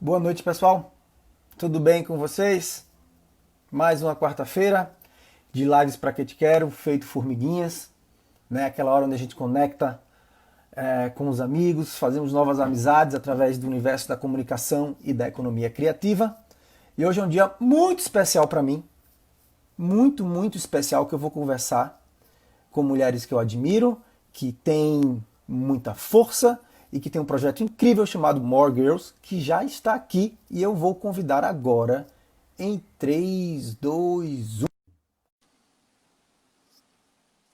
Boa noite, pessoal. Tudo bem com vocês? Mais uma quarta-feira de lives para que te quero, feito formiguinhas, né? Aquela hora onde a gente conecta com os amigos, fazemos novas amizades através do universo da comunicação e da economia criativa. E hoje é um dia muito especial para mim, muito especial, que eu vou conversar com mulheres que eu admiro, que têm muita força e que tem um projeto incrível chamado More Girls, que já está aqui e eu vou convidar agora em 3, 2, 1.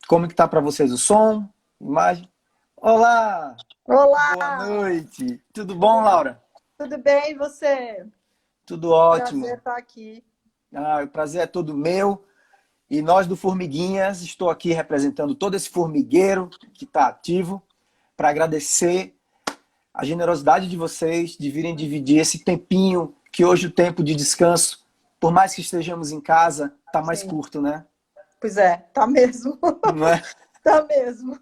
Como que tá para vocês o som, imagem? Olá! Boa Olá, noite! Tudo bom, Laura? tudo bem e você? Tudo ótimo. Prazer estar aqui. O prazer é todo meu. E nós do Formiguinhas, estou aqui representando todo esse formigueiro que está ativo para agradecer a generosidade de vocês de virem dividir esse tempinho, que hoje o tempo de descanso, por mais que estejamos em casa, tá mais Sim, curto, né? pois é, tá mesmo. Não é? Tá mesmo.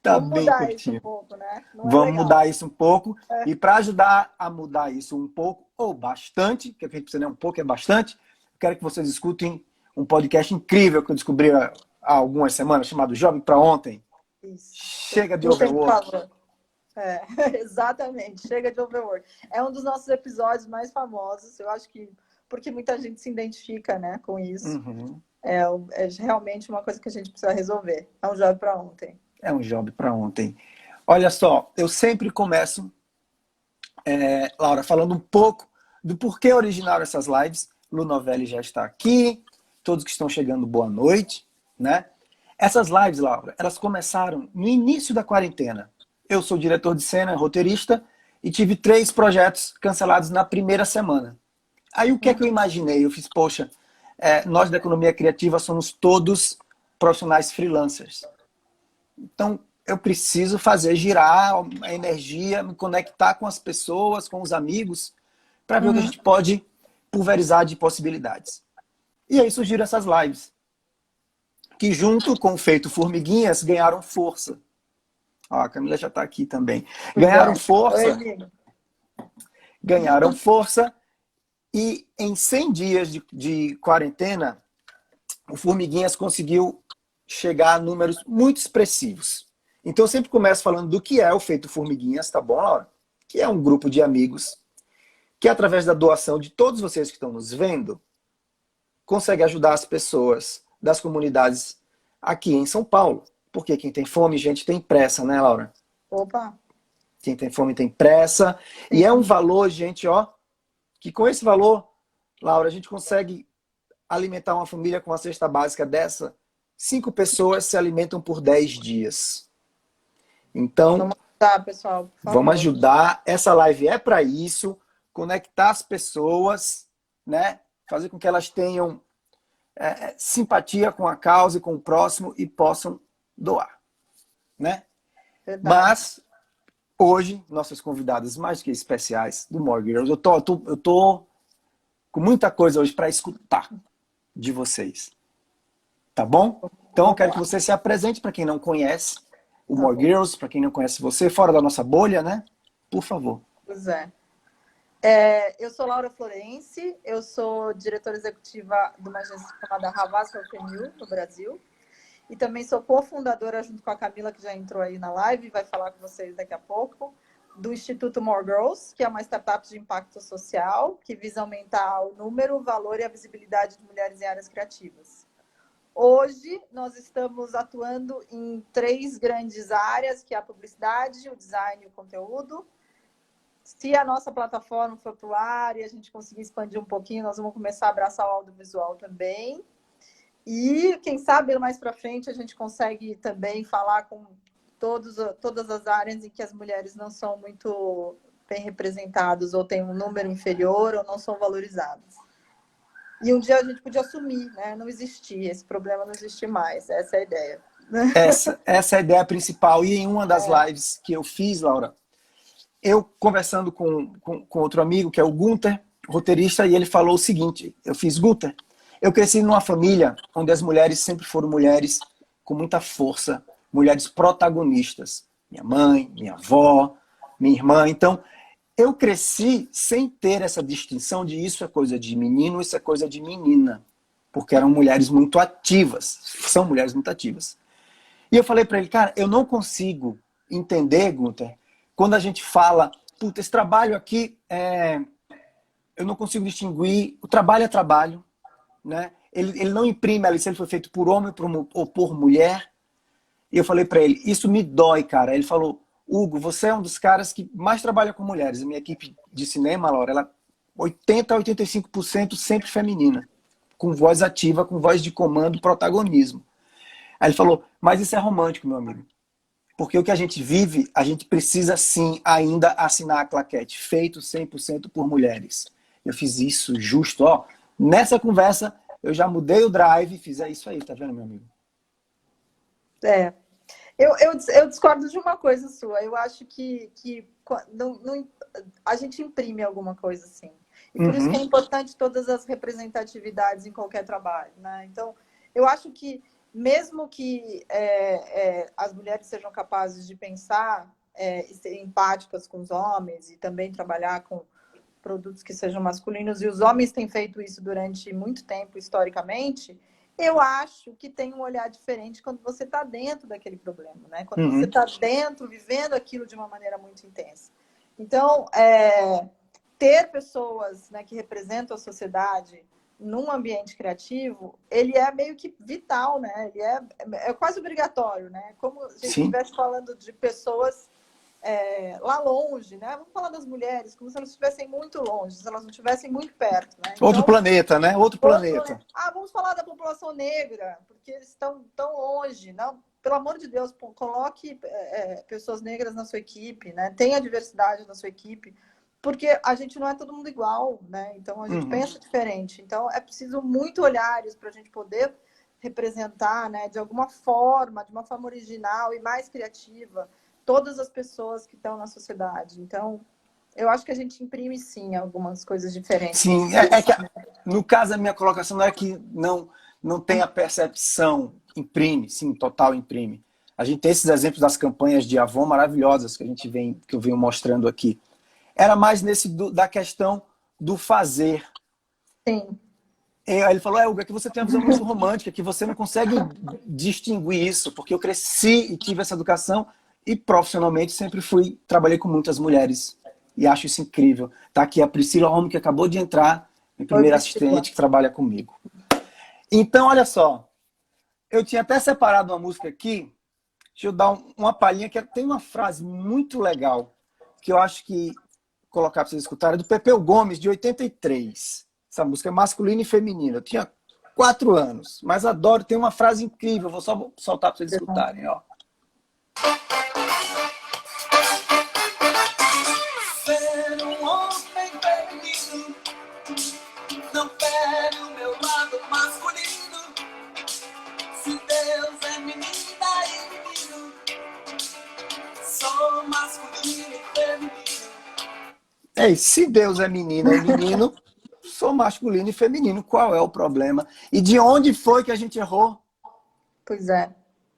Tá Vamos bem mudar isso um curtinho. pouco, né? Não é Vamos legal. mudar isso um pouco. E para ajudar a mudar isso um pouco, ou bastante, que a gente precisa, né? Um pouco é bastante, eu quero que vocês escutem um podcast incrível que eu descobri há algumas semanas, chamado Jovem para Ontem. Isso. Chega de Tu sempre overwork. falou. É, exatamente. Chega de overwork. É um dos nossos episódios mais famosos. Eu acho que porque muita gente se identifica, né, com isso. Uhum. É realmente uma coisa que a gente precisa resolver. É um job para ontem. É um job para ontem. Olha só, eu sempre começo, Laura, falando um pouco do porquê originaram essas lives. Lu Novelli já está aqui, todos que estão chegando, boa noite, né? Essas lives, Laura, elas começaram no início da quarentena. Eu sou diretor de cena, roteirista, e tive 3 projetos cancelados na primeira semana. Aí o que é que eu imaginei? Eu fiz, poxa, nós da economia criativa somos todos profissionais freelancers. Então, eu preciso fazer girar a energia, me conectar com as pessoas, com os amigos, para ver o que a Uhum. gente pode pulverizar de possibilidades. E aí surgiram essas lives, que junto com o Feito Formiguinhas ganharam força. Ó, a Camila já está aqui também. Pois Ganharam é. Oi, força, amigo. ganharam força, e em 100 dias de quarentena, o Formiguinhas conseguiu chegar a números muito expressivos. Então eu sempre começo falando do que é o Feito Formiguinhas, tá bom, Laura? Que é um grupo de amigos que, através da doação de todos vocês que estão nos vendo, consegue ajudar as pessoas das comunidades aqui em São Paulo. Porque quem tem fome, gente, tem pressa, né, Laura? Opa, Quem tem fome tem pressa. E é um sim. valor, gente, ó, que com esse valor, Laura, a gente consegue alimentar uma família com uma cesta básica dessa. 5 pessoas se alimentam por 10 dias. Então, Vamos lá, pessoal, por vamos favor. ajudar. Essa live é para isso, conectar as pessoas, né? Fazer com que elas tenham simpatia com a causa e com o próximo e possam doar, né? Verdade. Mas hoje, nossas convidadas mais que especiais do More Girls, eu tô com muita coisa hoje para escutar de vocês, tá bom? Então eu Vamos quero que lá. você se apresente para quem não conhece o Tá More bom. Girls, para quem não conhece você, fora da nossa bolha, né? Por favor. Pois é. Eu sou Laura Florence, eu sou diretora executiva de uma agência chamada Havas New no Brasil. E também sou cofundadora, junto com a Camila, que já entrou aí na live, e vai falar com vocês daqui a pouco, do Instituto More Girls, que é uma startup de impacto social que visa aumentar o número, o valor e a visibilidade de mulheres em áreas criativas. Hoje, nós estamos atuando em 3 grandes áreas, que é a publicidade, o design e o conteúdo. Se a nossa plataforma for para o ar e a gente conseguir expandir um pouquinho, nós vamos começar a abraçar o audiovisual também. E, quem sabe, mais para frente, a gente consegue também falar com todas as áreas em que as mulheres não são muito bem representadas, ou têm um número inferior, ou não são valorizadas. E um dia a gente podia assumir, né? Não existir, esse problema não existe mais. Essa é a ideia. Essa é a ideia principal. E em uma das lives que eu fiz, Laura, eu conversando com outro amigo, que é o Gunther, roteirista, e ele falou o seguinte, eu fiz, Gunther, eu cresci numa família onde as mulheres sempre foram mulheres com muita força, mulheres protagonistas. Minha mãe, minha avó, minha irmã. Então, eu cresci sem ter essa distinção de isso é coisa de menino, isso é coisa de menina. Porque eram mulheres muito ativas. São mulheres muito ativas. E eu falei para ele, cara, eu não consigo entender, Gunther, quando a gente fala, puta, esse trabalho aqui, eu não consigo distinguir, o trabalho é trabalho, né? Ele não imprime ali se ele foi feito por homem ou por mulher. E eu falei para ele, isso me dói, cara. Ele falou, Hugo, você é um dos caras que mais trabalha com mulheres. A minha equipe de cinema, Laura, ela 80 a 85% sempre feminina, com voz ativa, com voz de comando, protagonismo. Aí ele falou, mas isso é romântico, meu amigo. Porque o que a gente vive, a gente precisa sim ainda assinar a claquete, feito 100% por mulheres. Eu fiz isso justo, ó. Nessa conversa, eu já mudei o drive e fiz isso aí, tá vendo, meu amigo? Eu discordo de uma coisa sua. Eu acho que a gente imprime alguma coisa assim. E por isso que é importante todas as representatividades em qualquer trabalho, né? Então, eu acho que mesmo que as mulheres sejam capazes de pensar e ser empáticas com os homens e também trabalhar com produtos que sejam masculinos, e os homens têm feito isso durante muito tempo, historicamente, eu acho que tem um olhar diferente quando você está dentro daquele problema, né? Quando você está dentro, vivendo aquilo de uma maneira muito intensa. Então, ter pessoas, né, que representam a sociedade num ambiente criativo, ele é meio que vital, né? Ele é quase obrigatório, né? Como se a gente estivesse falando de pessoas lá longe, né? Vamos falar das mulheres, como se elas estivessem muito longe, se elas não estivessem muito perto, né? Então, outro planeta, né? Outro planeta. Vamos falar da população negra, porque eles estão tão longe. Não, pelo amor de Deus, coloque pessoas negras na sua equipe, né? Tenha diversidade na sua equipe, porque a gente não é todo mundo igual, né? Então a gente pensa diferente. Então é preciso muito olhares para a gente poder representar, né, de alguma forma, de uma forma original e mais criativa, todas as pessoas que estão na sociedade. Então, eu acho que a gente imprime, sim, algumas coisas diferentes. Sim, que no caso, a minha colocação não é que não tem a percepção, imprime, sim, total imprime. A gente tem esses exemplos das campanhas de Avon maravilhosas que eu venho mostrando aqui. Era mais da questão do fazer. Sim. Ele falou, Hugo, é que você tem uma visão muito romântica, que você não consegue distinguir isso, porque eu cresci e tive essa educação e profissionalmente sempre trabalhei com muitas mulheres. E acho isso incrível. Tá aqui a Priscila Romo, que acabou de entrar, minha primeira assistente que trabalha comigo. Então, olha só. Eu tinha até separado uma música aqui. Deixa eu dar uma palhinha, que tem uma frase muito legal, que eu acho que colocar para vocês escutarem, é do Pepeu Gomes, de 83. Essa música é masculina e feminina. Eu tinha 4 anos, mas adoro. Tem uma frase incrível. Vou só soltar para vocês escutarem, ó. Ser um homem feminino não perde o meu lado masculino. Se Deus é menina e menino, sou masculino e feminino. Se Deus é menina e menino, sou masculino e feminino. Qual é o problema? E de onde foi que a gente errou? Pois é.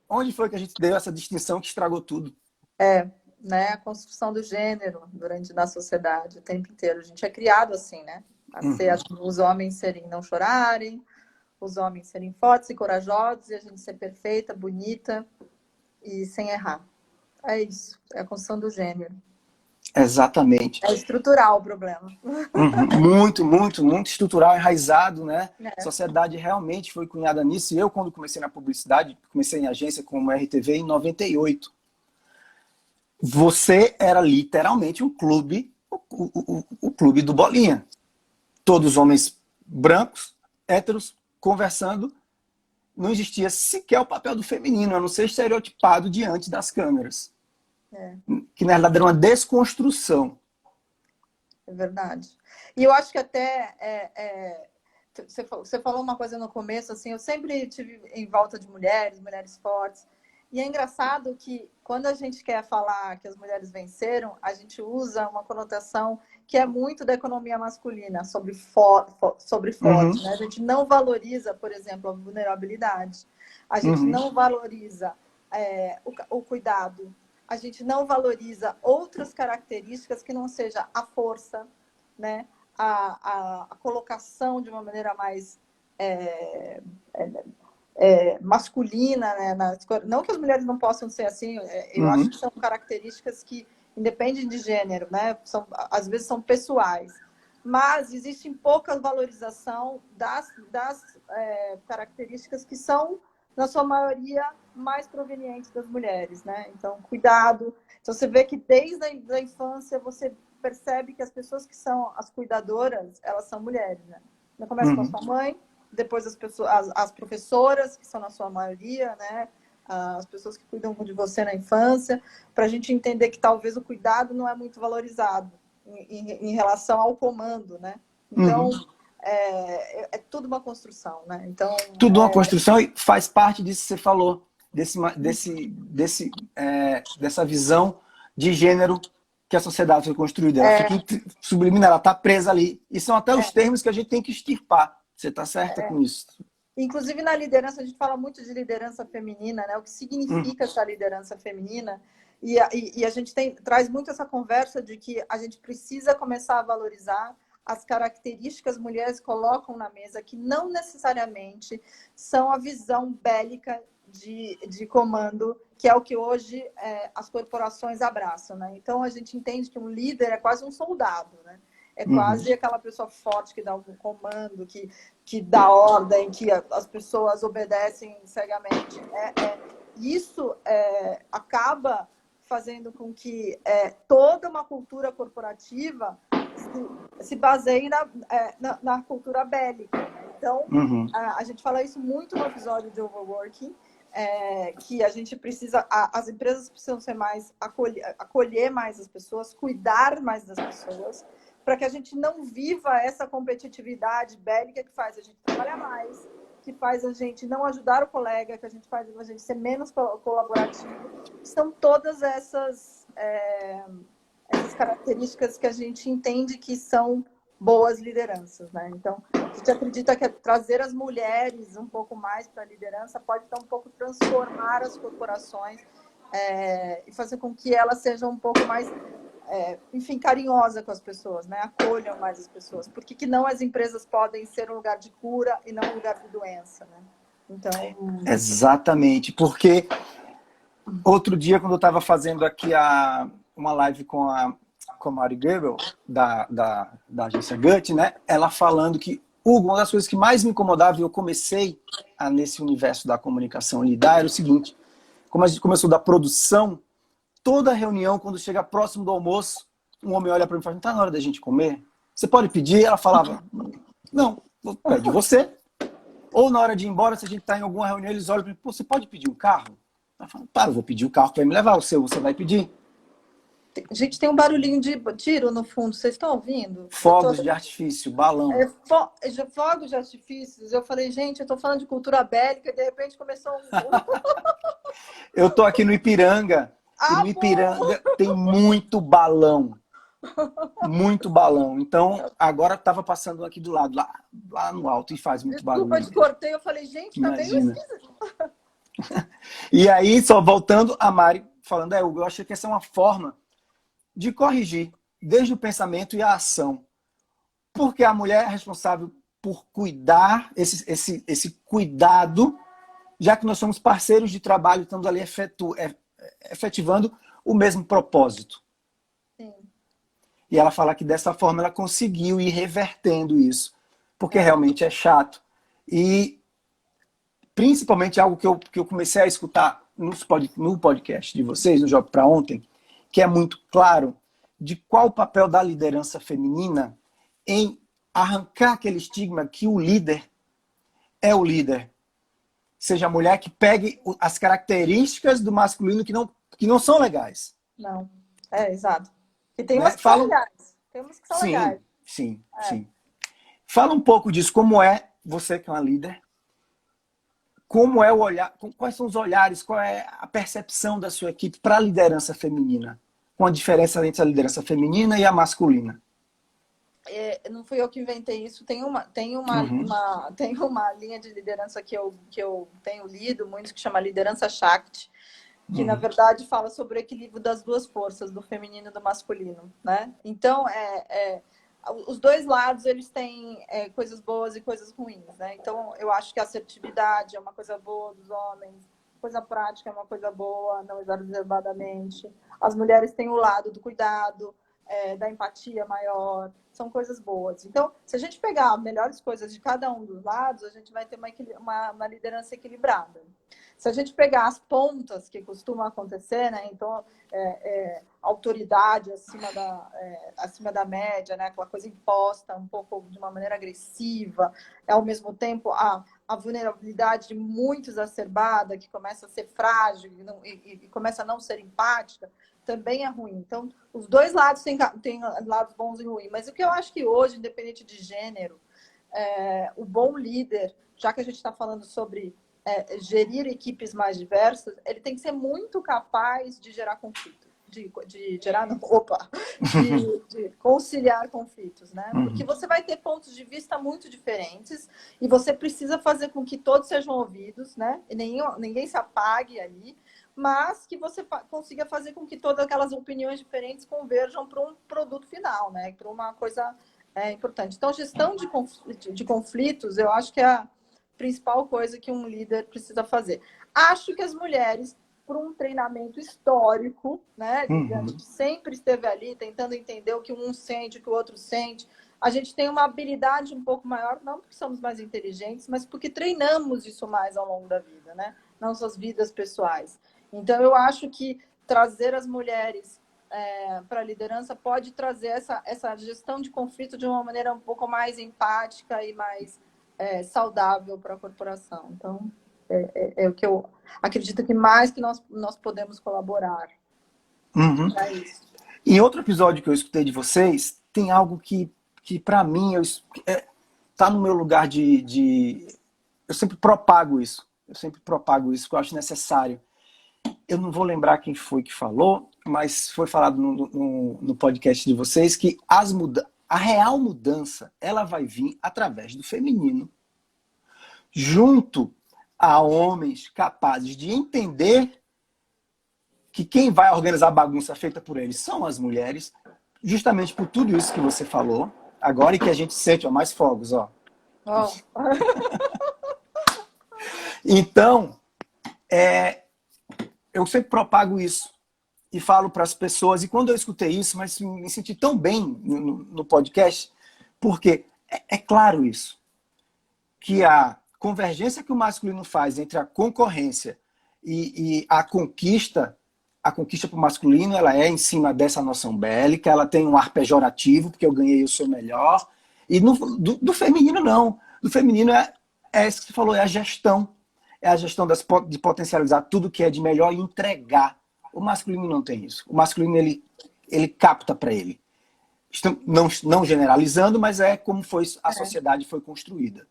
Onde foi que a gente deu essa distinção que estragou tudo? Né? A construção do gênero na sociedade o tempo inteiro. A gente é criado assim, né? Os homens não chorarem, os homens serem fortes e corajosos, e a gente ser perfeita, bonita e sem errar. É isso. É a construção do gênero. Exatamente. É estrutural o problema. Muito, muito, muito estrutural, enraizado, né? A sociedade realmente foi cunhada nisso. E eu, quando comecei na publicidade, comecei em agência como RTV em 98. Você era literalmente um clube, o clube do Bolinha. Todos homens brancos, héteros, conversando. Não existia sequer o papel do feminino, a não ser estereotipado diante das câmeras. Que na verdade era uma desconstrução. É verdade. E eu acho que até você falou uma coisa no começo, assim, eu sempre tive em volta de mulheres fortes. E é engraçado que quando a gente quer falar que as mulheres venceram, a gente usa uma conotação que é muito da economia masculina, sobre forte, né? A gente não valoriza, por exemplo, a vulnerabilidade. A gente não valoriza o cuidado. a gente não valoriza outras características que não seja a força, né? A colocação de uma maneira mais masculina, né? Não que as mulheres não possam ser assim, eu acho que são características que independem de gênero, né? Às vezes são pessoais, mas existe pouca valorização das características que são, na sua maioria, mais provenientes das mulheres, né? Então, cuidado. Então, você vê que desde a infância você percebe que as pessoas que são as cuidadoras, elas são mulheres, né? Então, começa com a sua mãe, depois as professoras, que são na sua maioria, né? As pessoas que cuidam de você na infância, para a gente entender que talvez o cuidado não é muito valorizado em relação ao comando, né? Então, é tudo uma construção, né? Então, tudo uma construção e faz parte disso que você falou, dessa visão de gênero que a sociedade foi construída. Ela fica subliminar, ela está presa ali. E são até os termos que a gente tem que extirpar. Você está certa com isso? Inclusive, na liderança, a gente fala muito de liderança feminina, né? O que significa essa liderança feminina. E a gente traz muito essa conversa de que a gente precisa começar a valorizar as características que as mulheres colocam na mesa, que não necessariamente são a visão bélica de comando, que é o que hoje as corporações abraçam, né? Então, a gente entende que um líder é quase um soldado, né? É quase aquela pessoa forte que dá um comando, que dá ordem, que as pessoas obedecem cegamente. Isso acaba fazendo com que toda uma cultura corporativa se baseie na cultura bélica. Então, a gente fala isso muito no episódio de Overworking, que a gente precisa, as empresas precisam ser mais, acolher mais as pessoas, cuidar mais das pessoas, para que a gente não viva essa competitividade bélica que faz a gente trabalhar mais, que faz a gente não ajudar o colega, que faz a gente ser menos colaborativo. São todas essas características que a gente entende que são boas lideranças, né? Então, a gente acredita que trazer as mulheres um pouco mais para a liderança pode um pouco transformar as corporações e fazer com que elas sejam um pouco mais enfim, carinhosa com as pessoas, né? Acolham mais as pessoas. Por que não as empresas podem ser um lugar de cura e não um lugar de doença, né? Então... Exatamente, porque outro dia, quando eu estava fazendo aqui uma live com a Mari Goebel, da agência Gut, né? Ela falando que, Hugo, uma das coisas que mais me incomodava, e eu comecei nesse universo da comunicação lidar, era o seguinte: como a gente começou da produção, toda reunião, quando chega próximo do almoço, um homem olha para mim e fala: não está na hora da gente comer? Você pode pedir? Ela falava: não, pede você. Ou na hora de ir embora, se a gente está em alguma reunião, eles olham para mim: pô, você pode pedir um carro? Ela fala: tá, eu vou pedir o carro para me levar, o seu você vai pedir. Gente, tem um barulhinho de tiro no fundo, vocês estão ouvindo? Fogos de artifício, balão. Fogos de artifícios. Eu falei, gente, eu estou falando de cultura bélica e de repente começou Eu estou aqui no Ipiranga. E no Ipiranga tem muito balão. Muito balão. Então, agora estava passando aqui do lado, lá no alto, e faz muito barulho. Desculpa, te cortei. Eu falei, gente, tá meio esquisito. E aí, só voltando, a Mari falando, Hugo, eu achei que essa é uma forma de corrigir desde o pensamento e a ação. Porque a mulher é responsável por cuidar, esse cuidado, já que nós somos parceiros de trabalho, estamos ali efetivando o mesmo propósito. Sim. E ela fala que dessa forma ela conseguiu ir revertendo isso, porque realmente é chato. E principalmente algo que eu comecei a escutar no podcast de vocês, no Job para Ontem, que é muito claro de qual o papel da liderança feminina em arrancar aquele estigma que o líder é o líder. Seja a mulher que pegue as características do masculino que não são legais. Não, exato. E tem umas que são legais. Tem umas que são legais. Sim. Fala um pouco disso, como é você que é uma líder, como é o olhar, quais são os olhares, qual é a percepção da sua equipe para a liderança feminina, com a diferença entre a liderança feminina e a masculina. Não fui eu que inventei isso. Tem uma linha de liderança que eu tenho lido muito, que chama Liderança Shakti, que na verdade fala sobre o equilíbrio das duas forças, do feminino e do masculino, né? Então, os dois lados, eles têm coisas boas e coisas ruins, né? Então, eu acho que a assertividade é uma coisa boa dos homens, coisa prática é uma coisa boa, não exacerbadamente. As mulheres têm o lado do cuidado, da empatia maior, são coisas boas. Então, se a gente pegar as melhores coisas de cada um dos lados, a gente vai ter uma liderança equilibrada. Se a gente pegar as pontas que costumam acontecer, né? Então, autoridade acima da média, né? Aquela coisa imposta um pouco de uma maneira agressiva, ao mesmo tempo a vulnerabilidade muito exacerbada, que começa a ser frágil e começa a não ser empática, também é ruim. Então, os dois lados têm lados bons e ruins. Mas o que eu acho que hoje, independente de gênero, o bom líder, já que a gente está falando sobre gerir equipes mais diversas, ele tem que ser muito capaz de gerar conflito. De conciliar conflitos, né? Porque você vai ter pontos de vista muito diferentes e você precisa fazer com que todos sejam ouvidos, né? E ninguém se apague ali, mas que você consiga fazer com que todas aquelas opiniões diferentes converjam para um produto final, né? Para uma coisa importante. Então, gestão de conflitos, eu acho que é a principal coisa que um líder precisa fazer. Acho que as mulheres, por um treinamento histórico, né, digamos, que sempre esteve ali tentando entender o que um sente, o que o outro sente, a gente tem uma habilidade um pouco maior, não porque somos mais inteligentes, mas porque treinamos isso mais ao longo da vida, né? Não suas vidas pessoais. Então, eu acho que trazer as mulheres para a liderança pode trazer essa gestão de conflito de uma maneira um pouco mais empática e mais saudável para a corporação. Então, é o que eu acredito que mais que nós podemos colaborar para isso. Em outro episódio que eu escutei de vocês, tem algo que para mim, tá no meu lugar eu sempre propago isso. Que eu acho necessário. Eu não vou lembrar quem foi que falou, mas foi falado no podcast de vocês que a real mudança ela vai vir através do feminino, junto a homens capazes de entender que quem vai organizar a bagunça feita por eles são as mulheres, justamente por tudo isso que você falou, agora e que a gente sente, mais fogos, ó. Oh. Então, eu sempre propago isso e falo para as pessoas, e quando eu escutei isso, mas me senti tão bem no podcast, porque é claro isso, que a convergência que o masculino faz entre a concorrência e a conquista para o masculino, ela é em cima dessa noção bélica, ela tem um ar pejorativo, porque eu ganhei, eu sou melhor. E do feminino, não. Do feminino é isso que você falou, é a gestão. É a gestão de potencializar tudo que é de melhor e entregar. O masculino não tem isso. O masculino, ele capta para ele. Não generalizando, mas é como a sociedade foi construída.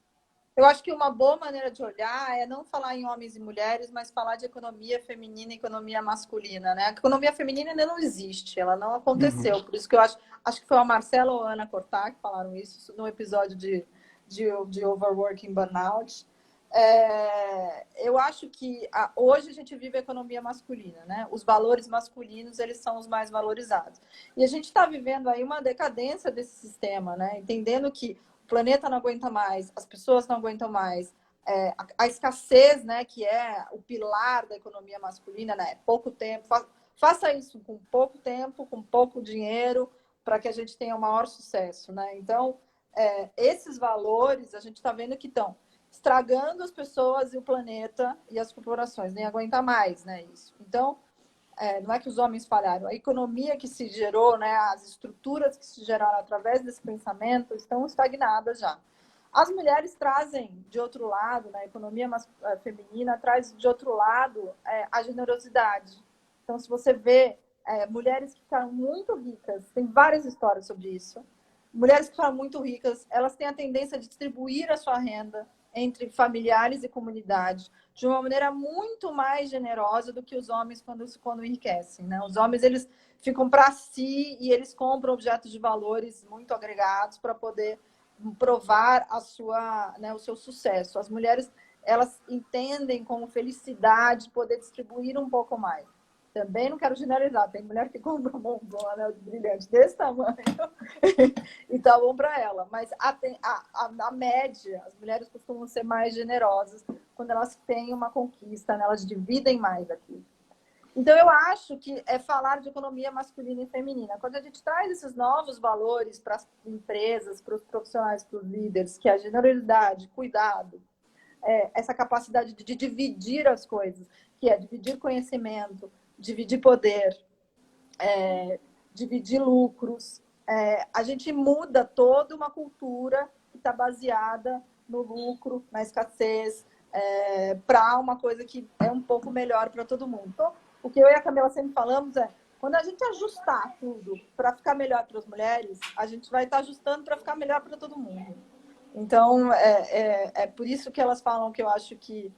Eu acho que uma boa maneira de olhar é não falar em homens e mulheres, mas falar de economia feminina e economia masculina, né? A economia feminina ainda não existe, ela não aconteceu. Por isso que eu acho que foi a Marcela ou a Ana Cortá que falaram isso no episódio de Overworking Burnout. Eu acho que hoje a gente vive a economia masculina, né? Os valores masculinos, eles são os mais valorizados. E a gente está vivendo aí uma decadência desse sistema, né? Entendendo que o planeta não aguenta mais, as pessoas não aguentam mais, a escassez, né, que é o pilar da economia masculina, né? Pouco tempo, faça isso com pouco tempo, com pouco dinheiro, para que a gente tenha o maior sucesso, né? Então, esses valores, a gente está vendo que estão estragando as pessoas e o planeta e as corporações, nem aguenta mais, né, isso. Então, não é que os homens falharam, a economia que se gerou, né, as estruturas que se geraram através desse pensamento estão estagnadas já. As mulheres trazem de outro lado, né, a economia feminina traz de outro lado a generosidade. Então, se você vê mulheres que ficaram muito ricas, tem várias histórias sobre isso, mulheres que ficaram muito ricas, elas têm a tendência de distribuir a sua renda entre familiares e comunidade de uma maneira muito mais generosa do que os homens quando enriquecem, né? Os homens, eles ficam para si e eles compram objetos de valores muito agregados para poder provar o seu sucesso. As mulheres, elas entendem como felicidade poder distribuir um pouco mais. Também não quero generalizar, tem mulher que compra um anel de brilhante desse tamanho e tá bom para ela. Mas a média, as mulheres costumam ser mais generosas quando elas têm uma conquista, né? Elas dividem mais aqui. Então, eu acho que é falar de economia masculina e feminina. Quando a gente traz esses novos valores para as empresas, para os profissionais, para os líderes, que é a generosidade, cuidado, essa capacidade de dividir as coisas, que é dividir conhecimento, dividir poder, dividir lucros. A gente muda toda uma cultura que está baseada no lucro, na escassez, para uma coisa que é um pouco melhor para todo mundo. Então, o que eu e a Camila sempre falamos é, quando a gente ajustar tudo para ficar melhor para as mulheres, a gente vai estar ajustando para ficar melhor para todo mundo. Então, é por isso que elas falam que eu acho que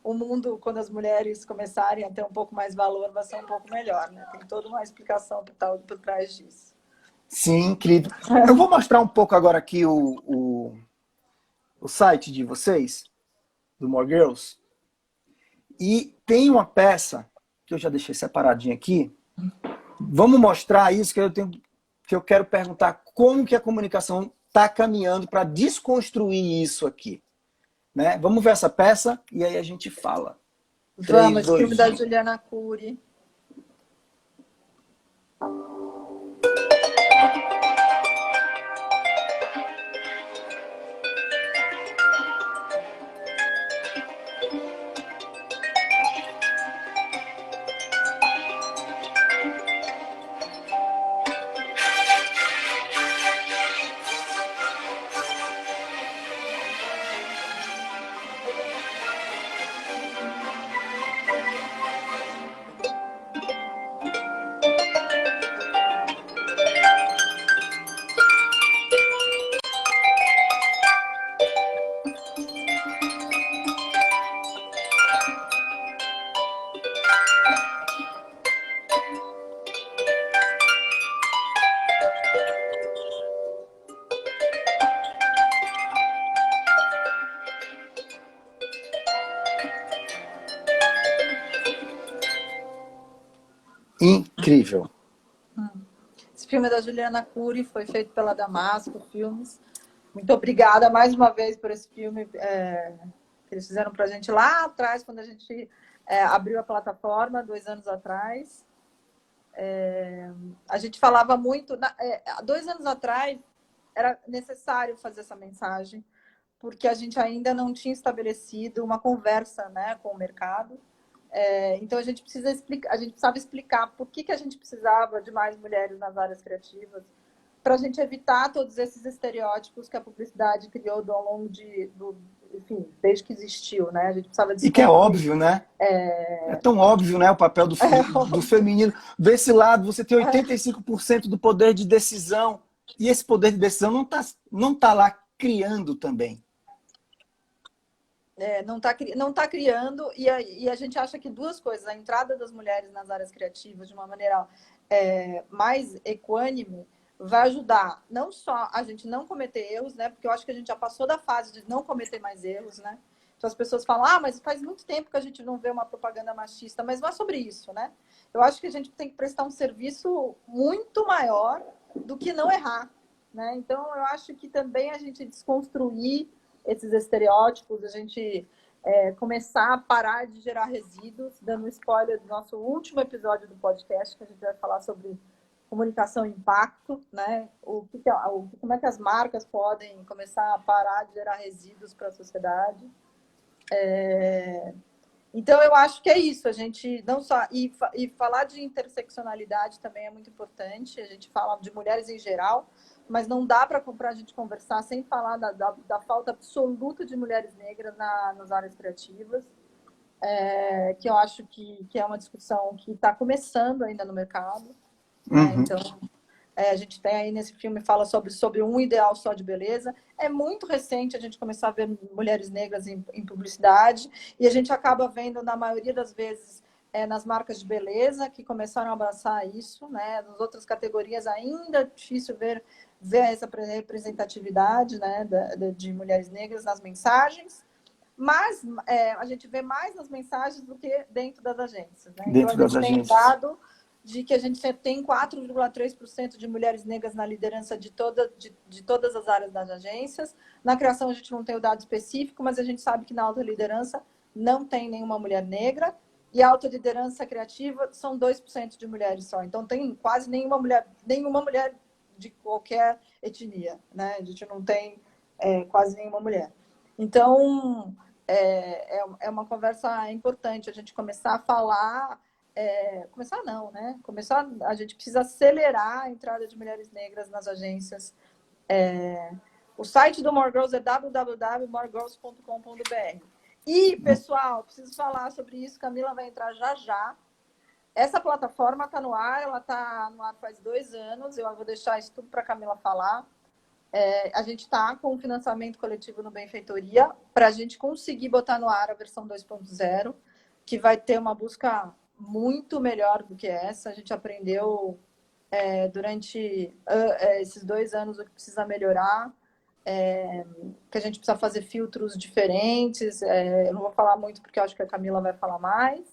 o mundo, quando as mulheres começarem a ter um pouco mais valor, vai ser um pouco melhor, né? Tem toda uma explicação por trás disso. Sim, incrível. Eu vou mostrar um pouco agora aqui o site de vocês, do More Girls. E tem uma peça que eu já deixei separadinha aqui. Vamos mostrar isso que eu quero perguntar como que a comunicação está caminhando para desconstruir isso aqui. Né? Vamos ver essa peça e aí a gente fala. Vamos, 3, 2, filme da Juliana Cury. Incrível. Esse filme é da Juliana Cury, foi feito pela Damasco Filmes. Muito obrigada mais uma vez por esse filme que eles fizeram para a gente lá atrás, quando a gente abriu a plataforma, 2 anos atrás. A gente falava muito... 2 anos atrás, era necessário fazer essa mensagem, porque a gente ainda não tinha estabelecido uma conversa, né, com o mercado. Então a gente precisava explicar por que a gente precisava de mais mulheres nas áreas criativas, para a gente evitar todos esses estereótipos que a publicidade criou ao longo enfim, desde que existiu, né? A gente precisava E que é óbvio, né? É tão óbvio, né? O papel do feminino. Desse lado, você tem 85% do poder de decisão. E esse poder de decisão não tá lá criando também. Não tá criando, e a gente acha que 2 coisas: a entrada das mulheres nas áreas criativas de uma maneira mais equânime vai ajudar não só a gente não cometer erros, né? Porque eu acho que a gente já passou da fase de não cometer mais erros, né? Então as pessoas falam, mas faz muito tempo que a gente não vê uma propaganda machista, mas não é sobre isso, né? Eu acho que a gente tem que prestar um serviço muito maior do que não errar, né? Então eu acho que também a gente desconstruir esses estereótipos, a gente começar a parar de gerar resíduos, dando um spoiler do nosso último episódio do podcast, que a gente vai falar sobre comunicação e impacto, né? Como é que as marcas podem começar a parar de gerar resíduos para a sociedade. Então, eu acho que é isso. A gente não só... E falar de interseccionalidade também é muito importante. A gente fala de mulheres em geral, mas não dá para a gente conversar sem falar da falta absoluta de mulheres negras nas áreas criativas, que eu acho que é uma discussão que está começando ainda no mercado. Uhum. Então, a gente tem aí nesse filme, fala sobre um ideal só de beleza. É muito recente a gente começar a ver mulheres negras em publicidade, e a gente acaba vendo, na maioria das vezes, nas marcas de beleza, que começaram a abraçar isso, né? Nas outras categorias ainda é difícil ver essa representatividade, né, de mulheres negras nas mensagens. Mas a gente vê mais nas mensagens do que dentro das agências, né? Dentro Então, a das gente tem agências. dado de que a gente tem 4,3% de mulheres negras na liderança de todas as áreas das agências. Na criação, a gente não tem o dado específico, mas a gente sabe que na alta liderança não tem nenhuma mulher negra. E a alta liderança criativa são 2% de mulheres só. Então, tem quase nenhuma mulher de qualquer etnia, né? A gente não tem quase nenhuma mulher. Então, é uma conversa importante a gente começar a falar. Começar não, né? A gente precisa acelerar a entrada de mulheres negras nas agências. O site do More Girls é www.moregirls.com.br. E, pessoal, preciso falar sobre isso. Camila vai entrar já já. Essa plataforma está no ar, ela está no ar faz 2 anos. Eu vou deixar isso tudo para a Camila falar. A gente está com um financiamento coletivo no Benfeitoria para a gente conseguir botar no ar a versão 2.0, que vai ter uma busca muito melhor do que essa. A gente aprendeu durante esses 2 anos o que precisa melhorar, que a gente precisa fazer filtros diferentes. Eu não vou falar muito porque eu acho que a Camila vai falar mais.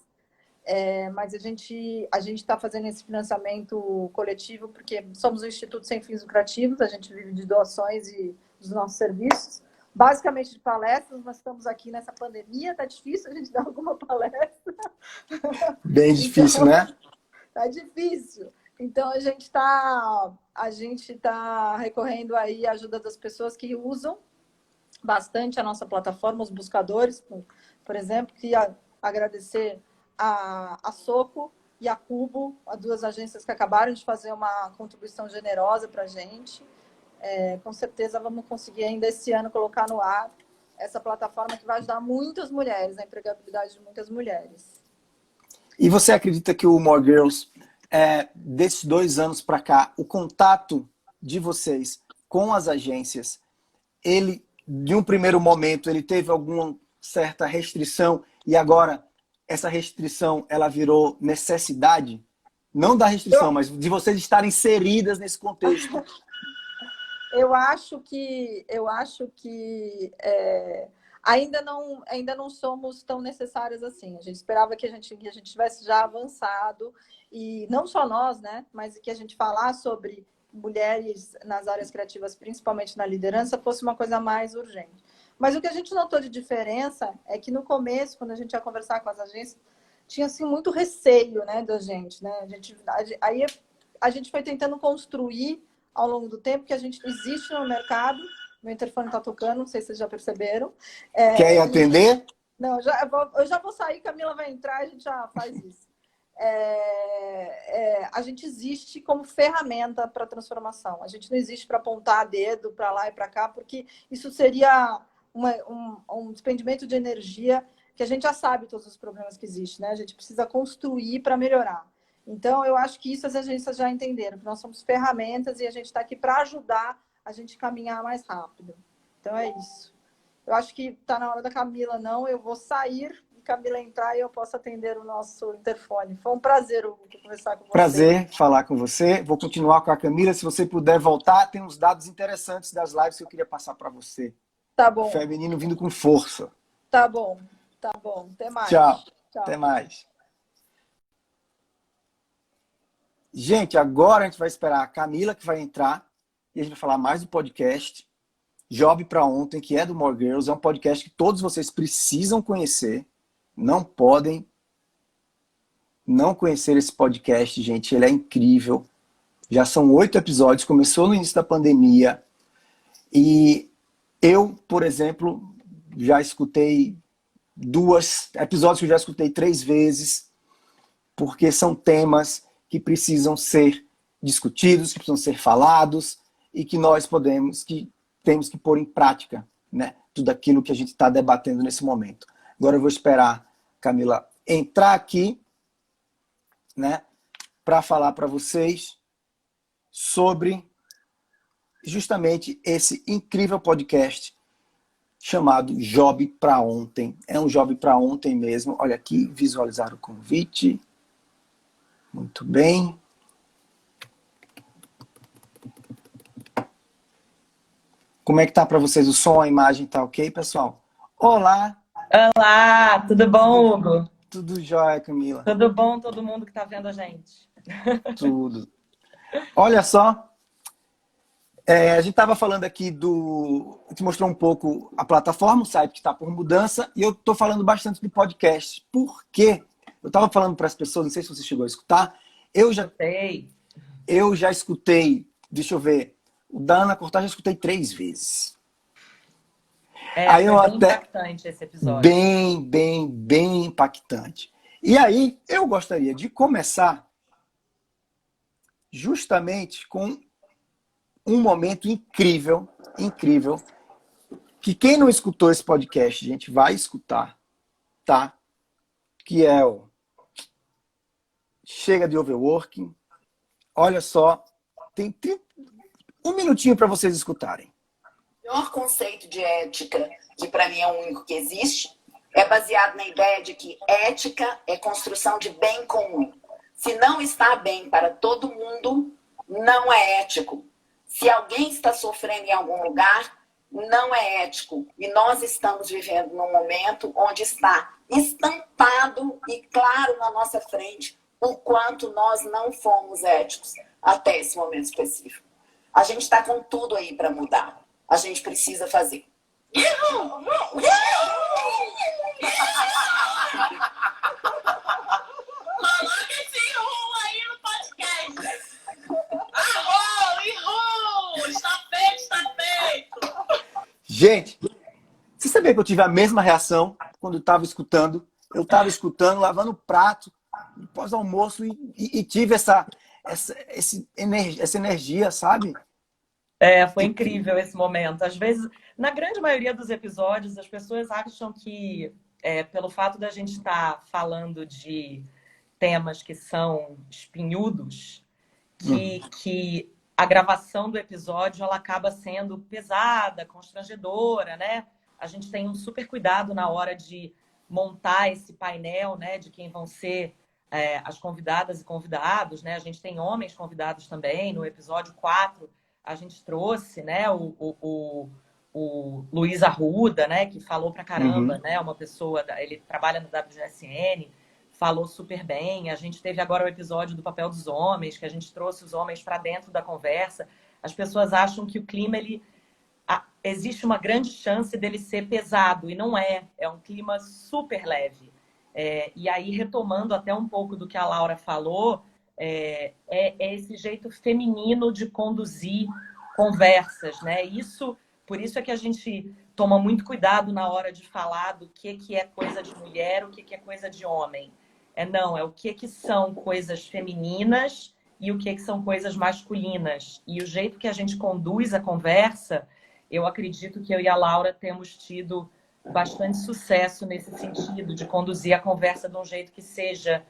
Mas a gente está fazendo esse financiamento coletivo porque somos um instituto sem fins lucrativos, a gente vive de doações e dos nossos serviços, basicamente de palestras, mas estamos aqui nessa pandemia, está difícil a gente dar alguma palestra. Bem difícil, então, né? Tá difícil. Então, a gente tá recorrendo aí à ajuda das pessoas que usam bastante a nossa plataforma, os buscadores, por exemplo, queria agradecer a Soco e a Cubo, as 2 agências que acabaram de fazer uma contribuição generosa para a gente. Com certeza vamos conseguir ainda esse ano colocar no ar essa plataforma que vai ajudar muitas mulheres, a empregabilidade de muitas mulheres. E você acredita que o More Girls, desses 2 anos para cá, o contato de vocês com as agências, ele, de um primeiro momento, ele teve alguma certa restrição e agora essa restrição ela virou necessidade? Não da restrição, mas de vocês estarem inseridas nesse contexto. Eu acho que ainda não somos tão necessárias assim. A gente esperava que a gente tivesse já avançado, e não só nós, né? Mas que a gente falar sobre mulheres nas áreas criativas, principalmente na liderança, fosse uma coisa mais urgente. Mas o que a gente notou de diferença é que no começo, quando a gente ia conversar com as agências, tinha assim muito receio, né, da gente, né? Aí a gente foi tentando construir ao longo do tempo que a gente existe no mercado. Meu interfone está tocando, não sei se vocês já perceberam. Quer atender? Não, eu já vou sair, Camila vai entrar, a gente já faz isso. A gente existe como ferramenta para transformação. A gente não existe para apontar dedo para lá e para cá, porque isso seria um despendimento de energia que a gente já sabe todos os problemas que existem, né? A gente precisa construir para melhorar. Então, eu acho que isso as agências já entenderam, que nós somos ferramentas e a gente está aqui para ajudar a gente caminhar mais rápido. Então, é isso. Eu acho que está na hora da Camila, não. Eu vou sair e Camila entrar e eu posso atender o nosso interfone. Foi um prazer conversar com você. Prazer falar com você. Vou continuar com a Camila. Se você puder voltar, tem uns dados interessantes das lives que eu queria passar para você. Tá bom. Feminino vindo com força. Tá bom. Até mais. Tchau. Até mais. Gente, agora a gente vai esperar a Camila, que vai entrar, e a gente vai falar mais do podcast Job para Ontem, que é do More Girls. É um podcast que todos vocês precisam conhecer. Não podem não conhecer esse podcast, gente. Ele é incrível. Já são 8 episódios. Começou no início da pandemia. E eu, por exemplo, já escutei 2 episódios que eu já escutei 3 vezes, porque são temas que precisam ser discutidos, que precisam ser falados e que nós temos que pôr em prática, né? Tudo aquilo que a gente está debatendo nesse momento. Agora eu vou esperar a Camila entrar aqui, né, para falar para vocês sobre justamente esse incrível podcast chamado Job para Ontem. É um Job para Ontem mesmo. Olha aqui, visualizar o convite. Muito bem. Como é que tá para vocês o som, a imagem tá ok, pessoal? Olá, Olá, tudo bom, Hugo? Tudo jóia, Camila. Tudo bom, todo mundo que está vendo a gente? Tudo. Olha só, a gente estava falando aqui te mostrou um pouco a plataforma, o site que está por mudança, e eu estou falando bastante do podcast. Por quê? Eu estava falando para as pessoas, não sei se você chegou a escutar, eu já, Sei. eu já escutei, deixa eu ver, o da Ana Cortaz já escutei 3 vezes. Aí Foi eu bem até, impactante esse episódio. bem impactante. E aí eu gostaria de começar justamente com um momento incrível, incrível, que quem não escutou esse podcast, gente, vai escutar, tá? Que é o Chega de Overworking. Olha só, tem um minutinho para vocês escutarem. O maior conceito de ética, que para mim é o único que existe, é baseado na ideia de que ética é construção de bem comum. Se não está bem para todo mundo, não é ético. Se alguém está sofrendo em algum lugar, não é ético. E nós estamos vivendo num momento onde está estampado e claro na nossa frente o quanto nós não fomos éticos até esse momento específico. A gente está com tudo aí para mudar. A gente precisa fazer. Coloca esse aí no podcast. Errou! Está feito, está feito. Gente, você sabia que eu tive a mesma reação quando estava escutando? Eu estava escutando, lavando prato, pós-almoço, e tive essa energia, sabe? Foi incrível esse momento. Às vezes, na grande maioria dos episódios, as pessoas acham que, pelo fato da gente estar falando de temas que são espinhudos, que a gravação do episódio ela acaba sendo pesada, constrangedora, né? A gente tem um super cuidado na hora de montar esse painel, né? De quem vão ser as convidadas e convidados, né? A gente tem homens convidados também. No episódio 4, a gente trouxe, né? O Luiz Arruda, né? Que falou pra caramba, né? Uma pessoa, ele trabalha no WGSN, falou super bem. A gente teve agora o episódio do papel dos homens, que a gente trouxe os homens para dentro da conversa. As pessoas acham que o clima, existe uma grande chance dele ser pesado, e não é. É um clima super leve. E aí, retomando até um pouco do que a Laura falou, é esse jeito feminino de conduzir conversas, né? Por isso é que a gente toma muito cuidado na hora de falar do que é coisa de mulher, o que é coisa de homem. É o que são coisas femininas e o que são coisas masculinas. E o jeito que a gente conduz a conversa, eu acredito que eu e a Laura temos tido bastante sucesso nesse sentido, de conduzir a conversa de um jeito que seja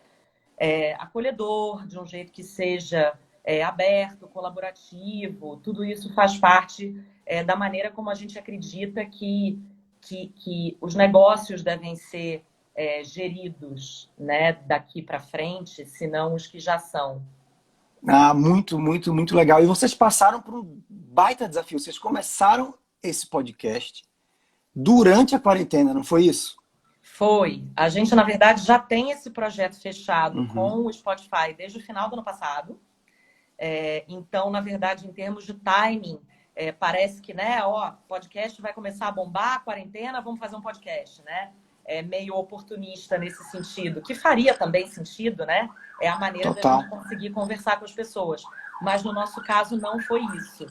acolhedor, de um jeito que seja aberto, colaborativo. Tudo isso faz parte da maneira como a gente acredita que os negócios devem ser geridos, né, daqui para frente, se não os que já são. Muito legal. E vocês passaram por um baita desafio. Vocês começaram esse podcast durante a quarentena, não foi isso? Foi. A gente, na verdade, já tem esse projeto fechado com o Spotify desde o final do ano passado. Então, na verdade, em termos de timing, parece que, né, podcast vai começar a bombar, quarentena, vamos fazer um podcast, né? Meio oportunista nesse sentido, que faria também sentido, né? É a maneira da gente conseguir conversar com as pessoas. Mas no nosso caso não foi isso.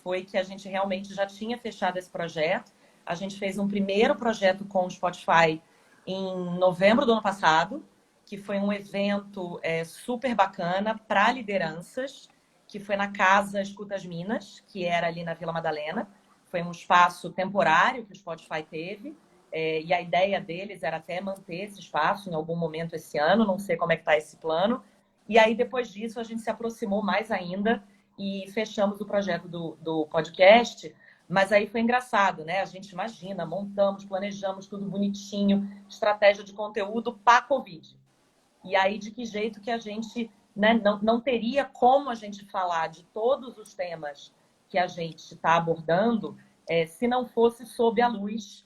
Foi que a gente realmente já tinha fechado esse projeto. A gente fez um primeiro projeto com o Spotify em novembro do ano passado, que foi um evento super bacana para lideranças, que foi na Casa Escutas Minas, que era ali na Vila Madalena. Foi um espaço temporário que o Spotify teve. E a ideia deles era até manter esse espaço em algum momento esse ano, não sei como é que está esse plano. E aí, depois disso, a gente se aproximou mais ainda e fechamos o projeto do podcast. Mas aí foi engraçado, né? A gente imagina, montamos, planejamos tudo bonitinho, estratégia de conteúdo para Covid. E aí, de que jeito que a gente, né, não teria como a gente falar de todos os temas que a gente está abordando se não fosse sob a luz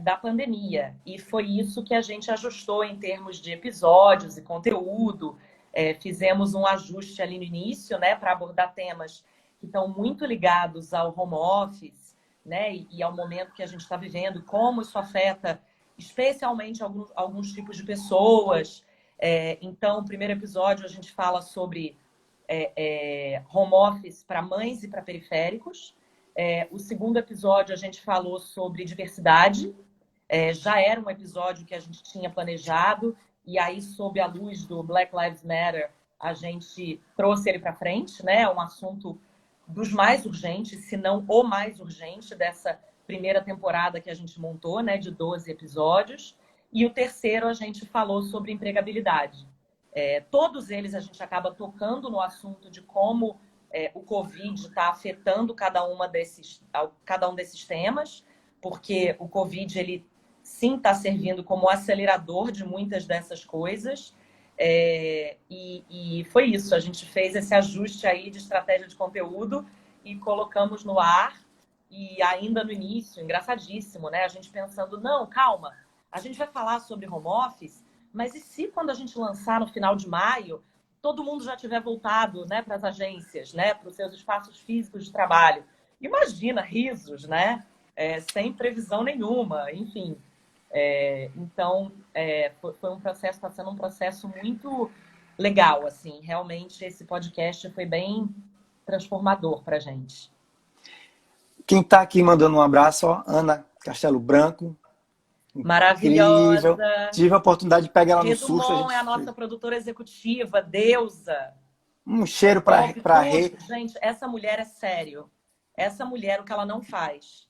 da pandemia. E foi isso que a gente ajustou em termos de episódios e conteúdo. Fizemos um ajuste ali no início, né, para abordar temas que estão muito ligados ao home office, né, e ao momento que a gente está vivendo, como isso afeta especialmente alguns tipos de pessoas. Então, o primeiro episódio a gente fala sobre home office para mães e para periféricos. O segundo episódio a gente falou sobre diversidade. Já era um episódio que a gente tinha planejado, e aí, sob a luz do Black Lives Matter, a gente trouxe ele para frente, né? É um assunto dos mais urgentes, se não o mais urgente dessa primeira temporada que a gente montou, né? De 12 episódios. E o terceiro a gente falou sobre empregabilidade. Todos eles a gente acaba tocando no assunto de como o Covid está afetando cada um desses temas, porque o Covid, ele sim está servindo como acelerador de muitas dessas coisas. E foi isso, a gente fez esse ajuste aí de estratégia de conteúdo e colocamos no ar. E ainda no início, engraçadíssimo, né? A gente pensando, não, calma, a gente vai falar sobre home office, mas e se quando a gente lançar no final de maio, todo mundo já tiver voltado, né, para as agências, né, para os seus espaços físicos de trabalho? Imagina, risos, né? Sem previsão nenhuma, enfim. Então, foi um processo, está sendo um processo muito legal, assim. Realmente, esse podcast foi bem transformador para a gente. Quem está aqui mandando um abraço, ó, Ana Castelo Branco. Maravilhosa. Incrível. Tive a oportunidade de pegar ela no Rê susto. Dumont é a nossa produtora executiva, deusa. Um cheiro para Rê. Gente, essa mulher é sério. Essa mulher, o que ela não faz.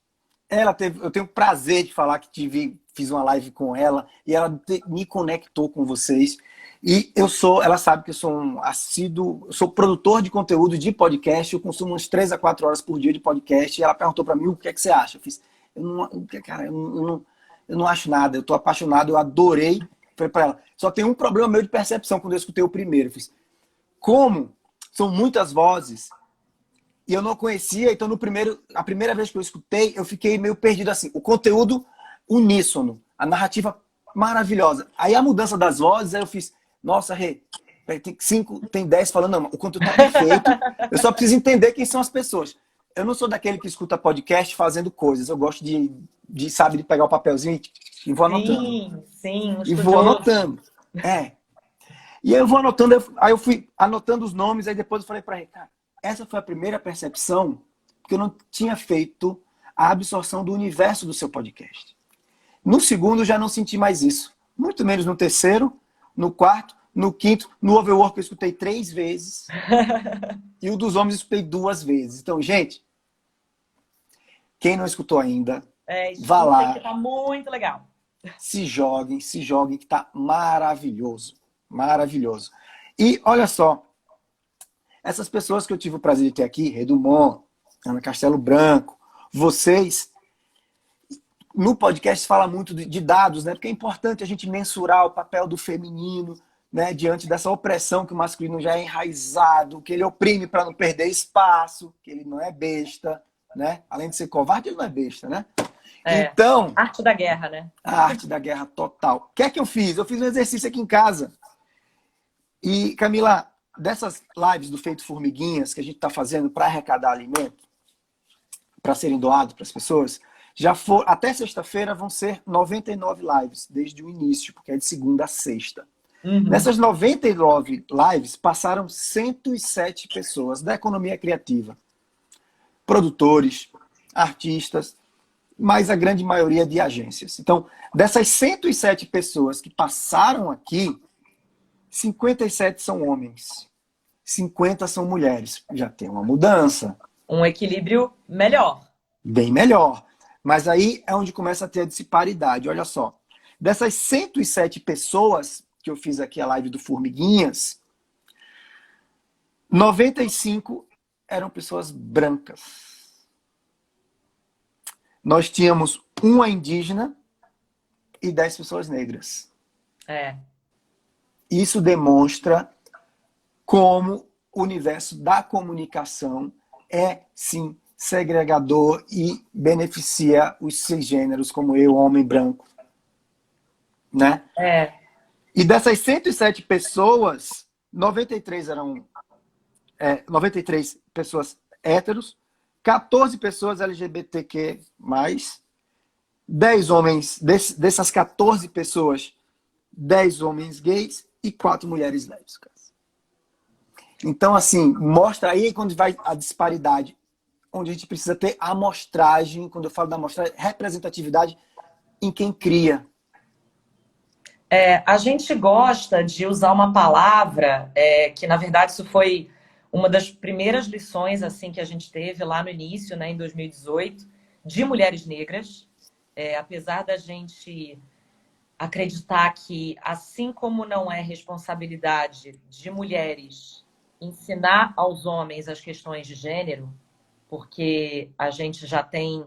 Eu tenho o prazer de falar que fiz uma live com ela e ela me conectou com vocês. E ela sabe que eu sou um assíduo, eu sou produtor de conteúdo de podcast, eu consumo umas 3 a 4 horas por dia de podcast, e ela perguntou para mim o que é que você acha. Eu fiz, eu não acho nada, eu estou apaixonado, eu adorei. Falei para ela, só tem um problema meu de percepção quando eu escutei o primeiro. Eu fiz, como são muitas vozes e eu não conhecia, então a primeira vez que eu escutei, eu fiquei meio perdido assim. O conteúdo uníssono, a narrativa maravilhosa. Aí a mudança das vozes, aí eu fiz, nossa, Rê, tem 5, tem 10 falando, não, o conteúdo tá perfeito, eu só preciso entender quem são as pessoas. Eu não sou daquele que escuta podcast fazendo coisas, eu gosto de pegar o papelzinho e vou anotando. Sim, e vou anotando. E aí eu vou anotando, aí eu fui anotando os nomes, aí depois eu falei pra Rê, cara, essa foi a primeira percepção, porque eu não tinha feito a absorção do universo do seu podcast. No segundo, eu já não senti mais isso. Muito menos no terceiro, no quarto, no quinto. No Overwork, eu escutei 3 vezes. E o dos homens, eu escutei 2 vezes. Então, gente, quem não escutou ainda, vá lá. Que tá muito legal. Se joguem, que tá maravilhoso. Maravilhoso. E olha só, essas pessoas que eu tive o prazer de ter aqui, Rê Dumont, Ana Castelo Branco, vocês, no podcast fala muito de dados, né? Porque é importante a gente mensurar o papel do feminino, né? Diante dessa opressão que o masculino já é enraizado, que ele oprime para não perder espaço, que ele não é besta, né? Além de ser covarde, ele não é besta, né? Então, arte da guerra, né? A arte da guerra total. O que é que eu fiz? Eu fiz um exercício aqui em casa. E, Camila, dessas lives do Feito Formiguinhas que a gente está fazendo para arrecadar alimento, para serem doados para as pessoas, até sexta-feira vão ser 99 lives, desde o início, porque é de segunda a sexta. Nessas 99 lives, passaram 107 pessoas da economia criativa. Produtores, artistas, mas a grande maioria de agências. Então, dessas 107 pessoas que passaram aqui, 57 são homens, 50 são mulheres. Já tem uma mudança. Um equilíbrio melhor. Bem melhor. Mas aí é onde começa a ter a disparidade. Olha só. Dessas 107 pessoas que eu fiz aqui a live do Formiguinhas, 95 eram pessoas brancas. Nós tínhamos uma indígena e 10 pessoas negras. Isso demonstra como o universo da comunicação é, sim, segregador e beneficia os cisgêneros, como eu, homem branco, né? E dessas 107 pessoas, 93 eram 93 pessoas héteros, 14 pessoas LGBTQ+, 10 homens, dessas 14 pessoas, 10 homens gays e 4 mulheres lésbicas. Então, assim, mostra aí quando vai a disparidade, onde a gente precisa ter amostragem, quando eu falo da amostragem, representatividade em quem cria. A gente gosta de usar uma palavra que, na verdade, isso foi uma das primeiras lições assim que a gente teve lá no início, né, em 2018, de mulheres negras. Apesar da gente acreditar que, assim como não é responsabilidade de mulheres ensinar aos homens as questões de gênero, porque a gente já tem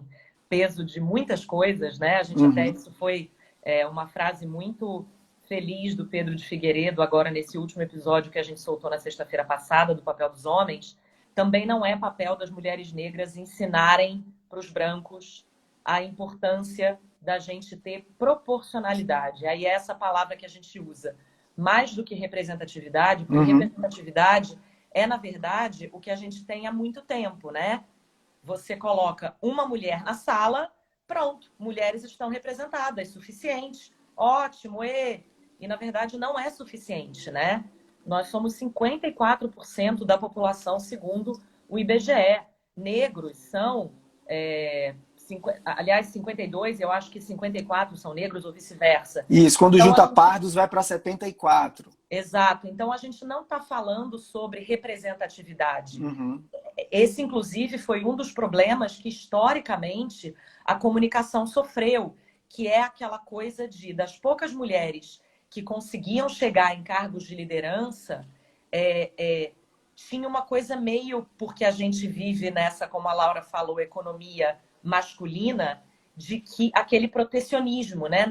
peso de muitas coisas, né? A gente até, isso foi uma frase muito feliz do Pedro de Figueiredo, agora nesse último episódio que a gente soltou na sexta-feira passada, do papel dos homens. Também não é papel das mulheres negras ensinarem para os brancos a importância da gente ter proporcionalidade. Aí é essa palavra que a gente usa. Mais do que representatividade, porque representatividade é, na verdade, o que a gente tem há muito tempo, né? Você coloca uma mulher na sala, pronto, mulheres estão representadas, suficiente, ótimo, e na verdade não é suficiente, né? Nós somos 54% da população, segundo o IBGE. Negros são, aliás, 52, eu acho que 54 são negros ou vice-versa. Isso, quando então, junta pardos vai para 74. Exato, então a gente não está falando sobre representatividade. Esse, inclusive, foi um dos problemas que, historicamente, a comunicação sofreu, que é aquela coisa das poucas mulheres que conseguiam chegar em cargos de liderança, tinha uma coisa meio, porque a gente vive nessa, como a Laura falou, economia masculina, de que aquele protecionismo, né?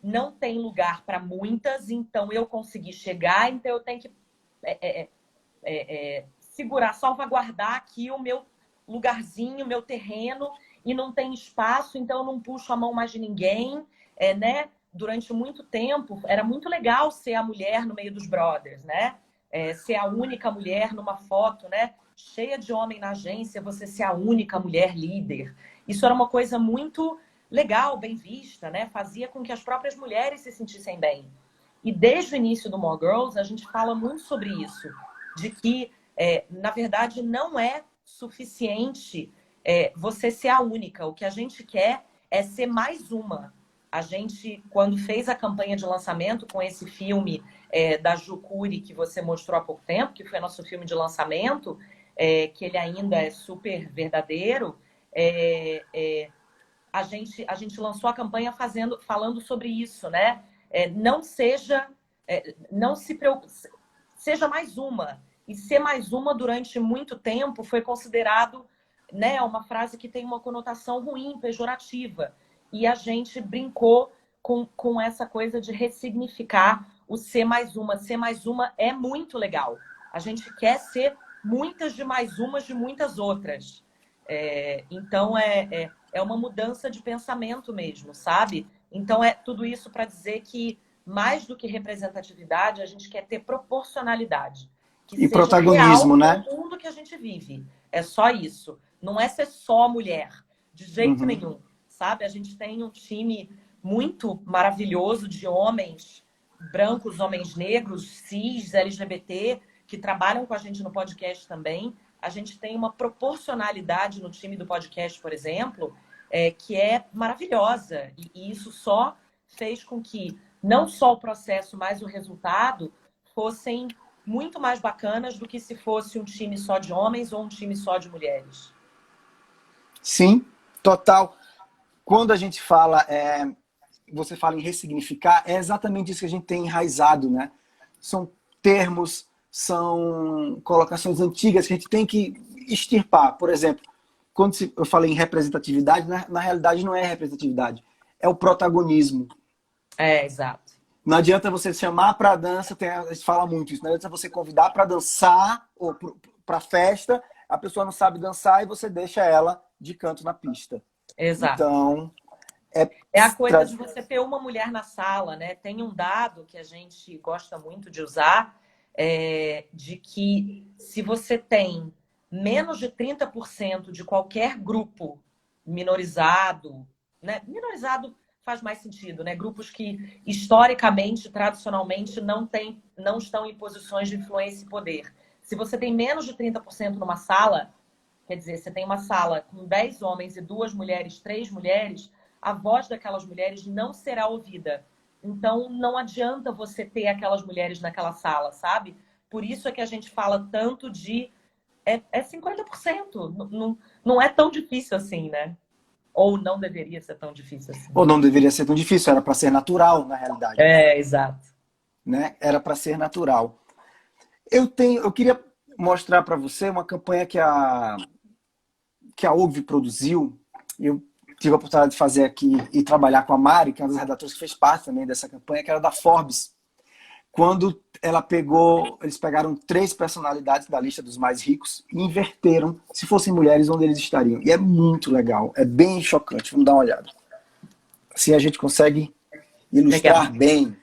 Não tem lugar para muitas, então eu consegui chegar, então eu tenho que segurar, salvaguardar aqui o meu lugarzinho, o meu terreno, e não tem espaço, então eu não puxo a mão mais de ninguém, né? Durante muito tempo, era muito legal ser a mulher no meio dos brothers, né? Ser a única mulher numa foto, né? Cheia de homem na agência, você ser a única mulher líder. Isso era uma coisa muito legal, bem vista, né? Fazia com que as próprias mulheres se sentissem bem. E desde o início do More Girls, a gente fala muito sobre isso, de que, na verdade, não é suficiente você ser a única. O que a gente quer é ser mais uma. A gente, quando fez a campanha de lançamento com esse filme da Jucuri, que você mostrou há pouco tempo, que foi nosso filme de lançamento, que ele ainda é super verdadeiro, a gente lançou a campanha falando sobre isso, né? Não se preocupe, seja mais uma. E ser mais uma durante muito tempo foi considerado, né, uma frase que tem uma conotação ruim, pejorativa. E a gente brincou com essa coisa de ressignificar o ser mais uma. Ser mais uma é muito legal. A gente quer ser muitas de mais umas de muitas outras. Então, é uma mudança de pensamento mesmo, sabe? Então, tudo isso para dizer que, mais do que representatividade, a gente quer ter proporcionalidade. Que e protagonismo, né? No mundo que a gente vive. É só isso. Não é ser só mulher, de jeito nenhum. Sabe? A gente tem um time muito maravilhoso de homens brancos, homens negros, cis, LGBT, que trabalham com a gente no podcast também. A gente tem uma proporcionalidade no time do podcast, por exemplo, que é maravilhosa. E isso só fez com que não só o processo, mas o resultado fossem muito mais bacanas do que se fosse um time só de homens ou um time só de mulheres. Sim, total. Quando a gente fala, você fala em ressignificar, é exatamente isso que a gente tem enraizado, né? São termos, são colocações antigas que a gente tem que extirpar. Por exemplo, quando eu falei em representatividade, na realidade não é representatividade, é o protagonismo. Exato. Não adianta você chamar para dança, a gente fala muito isso, não adianta você convidar para dançar ou para festa, a pessoa não sabe dançar e você deixa ela de canto na pista. Exato. Então, é a coisa de você ter uma mulher na sala, né? Tem um dado que a gente gosta muito de usar, de que se você tem menos de 30% de qualquer grupo minorizado, né? Minorizado faz mais sentido, né? Grupos que historicamente, tradicionalmente, não estão em posições de influência e poder. Se você tem menos de 30% numa sala, quer dizer, você tem uma sala com 10 homens e 2 mulheres, 3 mulheres, a voz daquelas mulheres não será ouvida. Então, não adianta você ter aquelas mulheres naquela sala, sabe? Por isso é que a gente fala tanto de... É 50%. Não é tão difícil assim, né? Ou não deveria ser tão difícil assim. Ou não deveria ser tão difícil, era para ser natural, na realidade. Exato. Né? Era para ser natural. Eu queria mostrar para você uma campanha que a OGV produziu. Eu tive a oportunidade de fazer aqui e trabalhar com a Mari, que é uma das redatoras que fez parte também dessa campanha, que era da Forbes. Quando eles pegaram 3 personalidades da lista dos mais ricos e inverteram, se fossem mulheres, onde eles estariam. E é muito legal, é bem chocante. Vamos dar uma olhada. Assim a gente consegue ilustrar bem.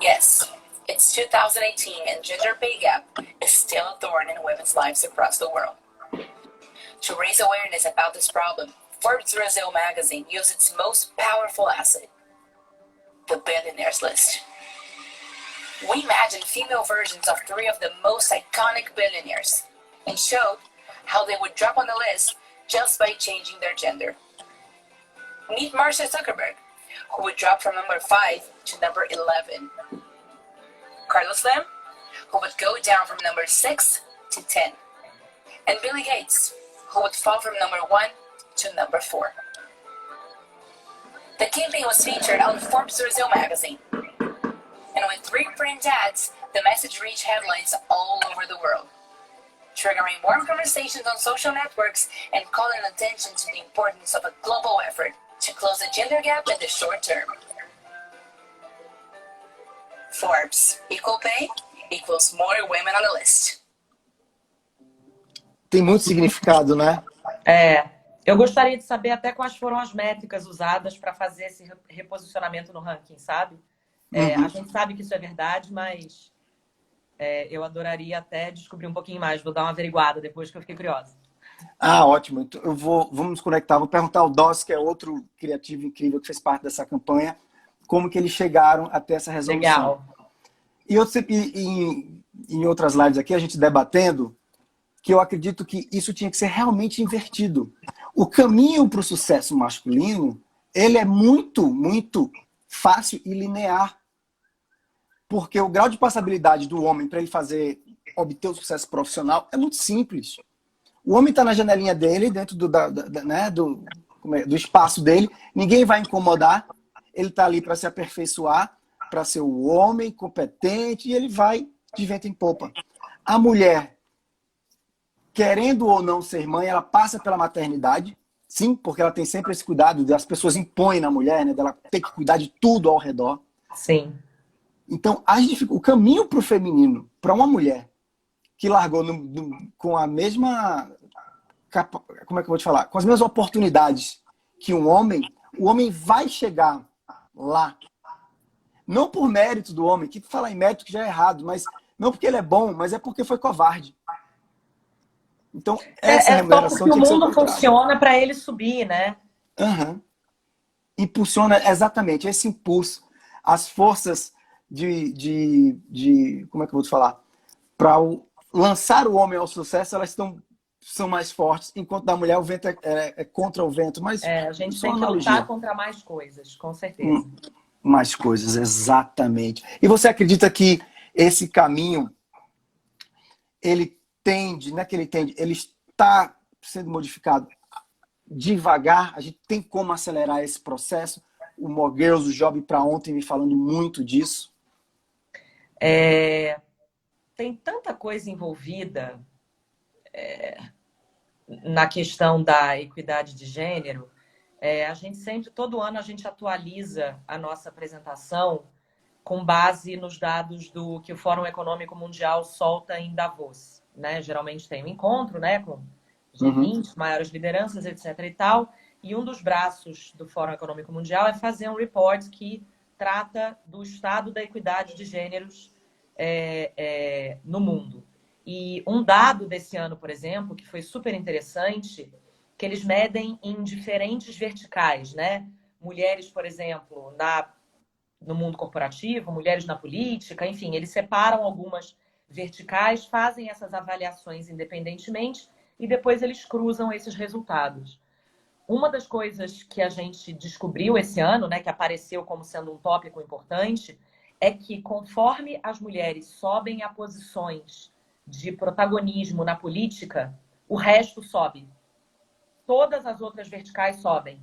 Yes, it's 2018 and gender pay gap is still a thorn in women's lives across the world. To raise awareness about this problem, Forbes Brazil magazine used its most powerful asset, the billionaires list. We imagined female versions of 3 of the most iconic billionaires and showed how they would drop on the list just by changing their gender. Meet Marcia Zuckerberg, who would drop from number 5 to number 11. Carlos Slim, who would go down from number 6 to 10. And Billy Gates, who would fall from number 1 to number 4. The campaign was featured on Forbes Brazil magazine. And with 3 print ads, the message reached headlines all over the world, triggering warm conversations on social networks and calling attention to the importance of a global effort to close the gender gap in the short term. Forbes, equal pay equals more women on the list. Tem muito significado, né? Eu gostaria de saber até quais foram as métricas usadas para fazer esse reposicionamento no ranking, sabe? A gente sabe que isso é verdade, mas eu adoraria até descobrir um pouquinho mais. Vou dar uma averiguada depois, que eu fiquei curiosa. Ah, ótimo. Então, vamos nos conectar. Vou perguntar ao Doss, que é outro criativo incrível que fez parte dessa campanha, como que eles chegaram até essa resolução. Legal. E em outras lives aqui, a gente debatendo, que eu acredito que isso tinha que ser realmente invertido. O caminho para o sucesso masculino, ele é muito, muito fácil e linear. Porque o grau de passabilidade do homem para ele obter o sucesso profissional é muito simples. O homem está na janelinha dele, dentro do espaço dele, ninguém vai incomodar, ele está ali para se aperfeiçoar, para ser o homem competente, e ele vai de vento em popa. A mulher, querendo ou não ser mãe, ela passa pela maternidade, sim, porque ela tem sempre esse cuidado, as pessoas impõem na mulher, né, dela ter que cuidar de tudo ao redor. Sim. Então, o caminho para o feminino, para uma mulher que largou com a mesma... Como é que eu vou te falar? Com as mesmas oportunidades que um homem, o homem vai chegar lá. Não por mérito do homem, que falar em mérito que já é errado, mas não porque ele é bom, mas é porque foi covarde. Então, essa remuneração porque tinha que ser o mundo funciona para ele subir, né? Impulsiona exatamente esse impulso. As forças como é que eu vou te falar? Para lançar o homem ao sucesso, elas são mais fortes, enquanto da mulher o vento é contra o vento. Mas a gente tem que lutar contra mais coisas, com certeza. Mais coisas, exatamente. E você acredita que esse caminho ele tende, não é que ele tende, ele está sendo modificado devagar, a gente tem como acelerar esse processo. O More Girls, o Job para ontem me falando muito disso. Tem tanta coisa envolvida na questão da equidade de gênero. A gente sempre, todo ano, a gente atualiza a nossa apresentação com base nos dados do que o Fórum Econômico Mundial solta em Davos, né? Geralmente tem um encontro, né, com G20, maiores lideranças, etc. e tal. E um dos braços do Fórum Econômico Mundial é fazer um report que trata do estado da equidade de gêneros no mundo. E um dado desse ano, por exemplo, que foi super interessante, que eles medem em diferentes verticais, né? Mulheres, por exemplo, no mundo corporativo, mulheres na política, enfim, eles separam algumas verticais, fazem essas avaliações independentemente e depois eles cruzam esses resultados. Uma das coisas que a gente descobriu esse ano, né, que apareceu como sendo um tópico importante, é que conforme as mulheres sobem a posições de protagonismo na política, o resto sobe. Todas as outras verticais sobem.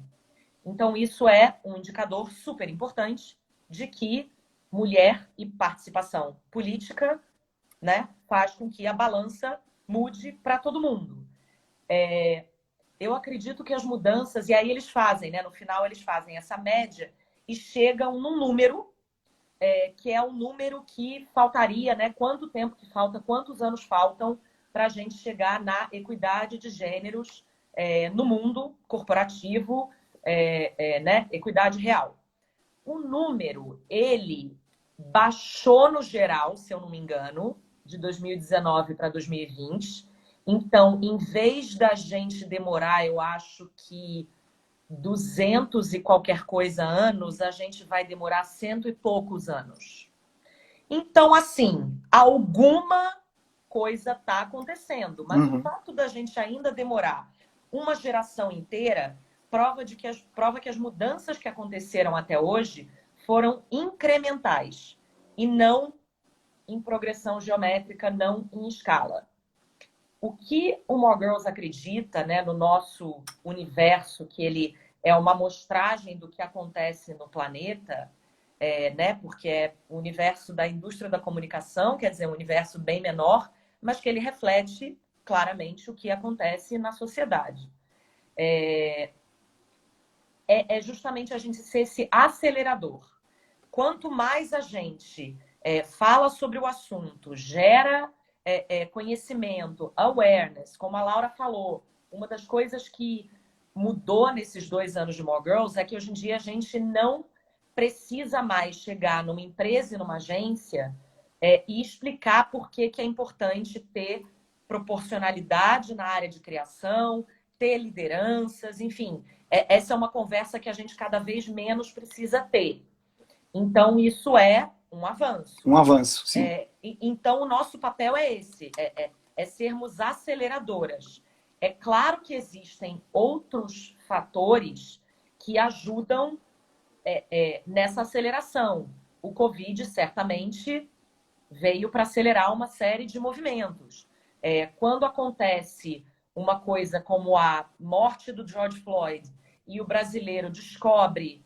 Então, isso é um indicador super importante de que mulher e participação política, né, faz com que a balança mude para todo mundo. Eu acredito que as mudanças, e aí eles fazem, né, no final eles fazem essa média e chegam num número, que é o número que faltaria, né, quanto tempo que falta, quantos anos faltam para a gente chegar na equidade de gêneros no mundo corporativo, né, equidade real. O número, ele baixou no geral, se eu não me engano, de 2019 para 2020. Então, em vez da gente demorar, eu acho que 200 e qualquer coisa anos, a gente vai demorar 100 e poucos anos. Então, assim, alguma coisa está acontecendo. Mas o fato da gente ainda demorar uma geração inteira prova que as mudanças que aconteceram até hoje foram incrementais e não em progressão geométrica, não em escala. O que o More Girls acredita, né, no nosso universo, que ele é uma amostragem do que acontece no planeta, né, porque é o universo da indústria da comunicação, quer dizer, um universo bem menor, mas que ele reflete claramente o que acontece na sociedade. É justamente a gente ser esse acelerador. Quanto mais a gente fala sobre o assunto, gera conhecimento, awareness, como a Laura falou, uma das coisas que mudou nesses 2 anos de More Girls é que hoje em dia a gente não precisa mais chegar numa empresa e numa agência e explicar por que é importante ter proporcionalidade na área de criação, ter lideranças, enfim. Essa é uma conversa que a gente cada vez menos precisa ter. Então, isso é um avanço. Um avanço, sim. Então, o nosso papel é esse, sermos aceleradoras. É claro que existem outros fatores que ajudam nessa aceleração. O Covid, certamente, veio para acelerar uma série de movimentos. Quando acontece uma coisa como a morte do George Floyd e o brasileiro descobre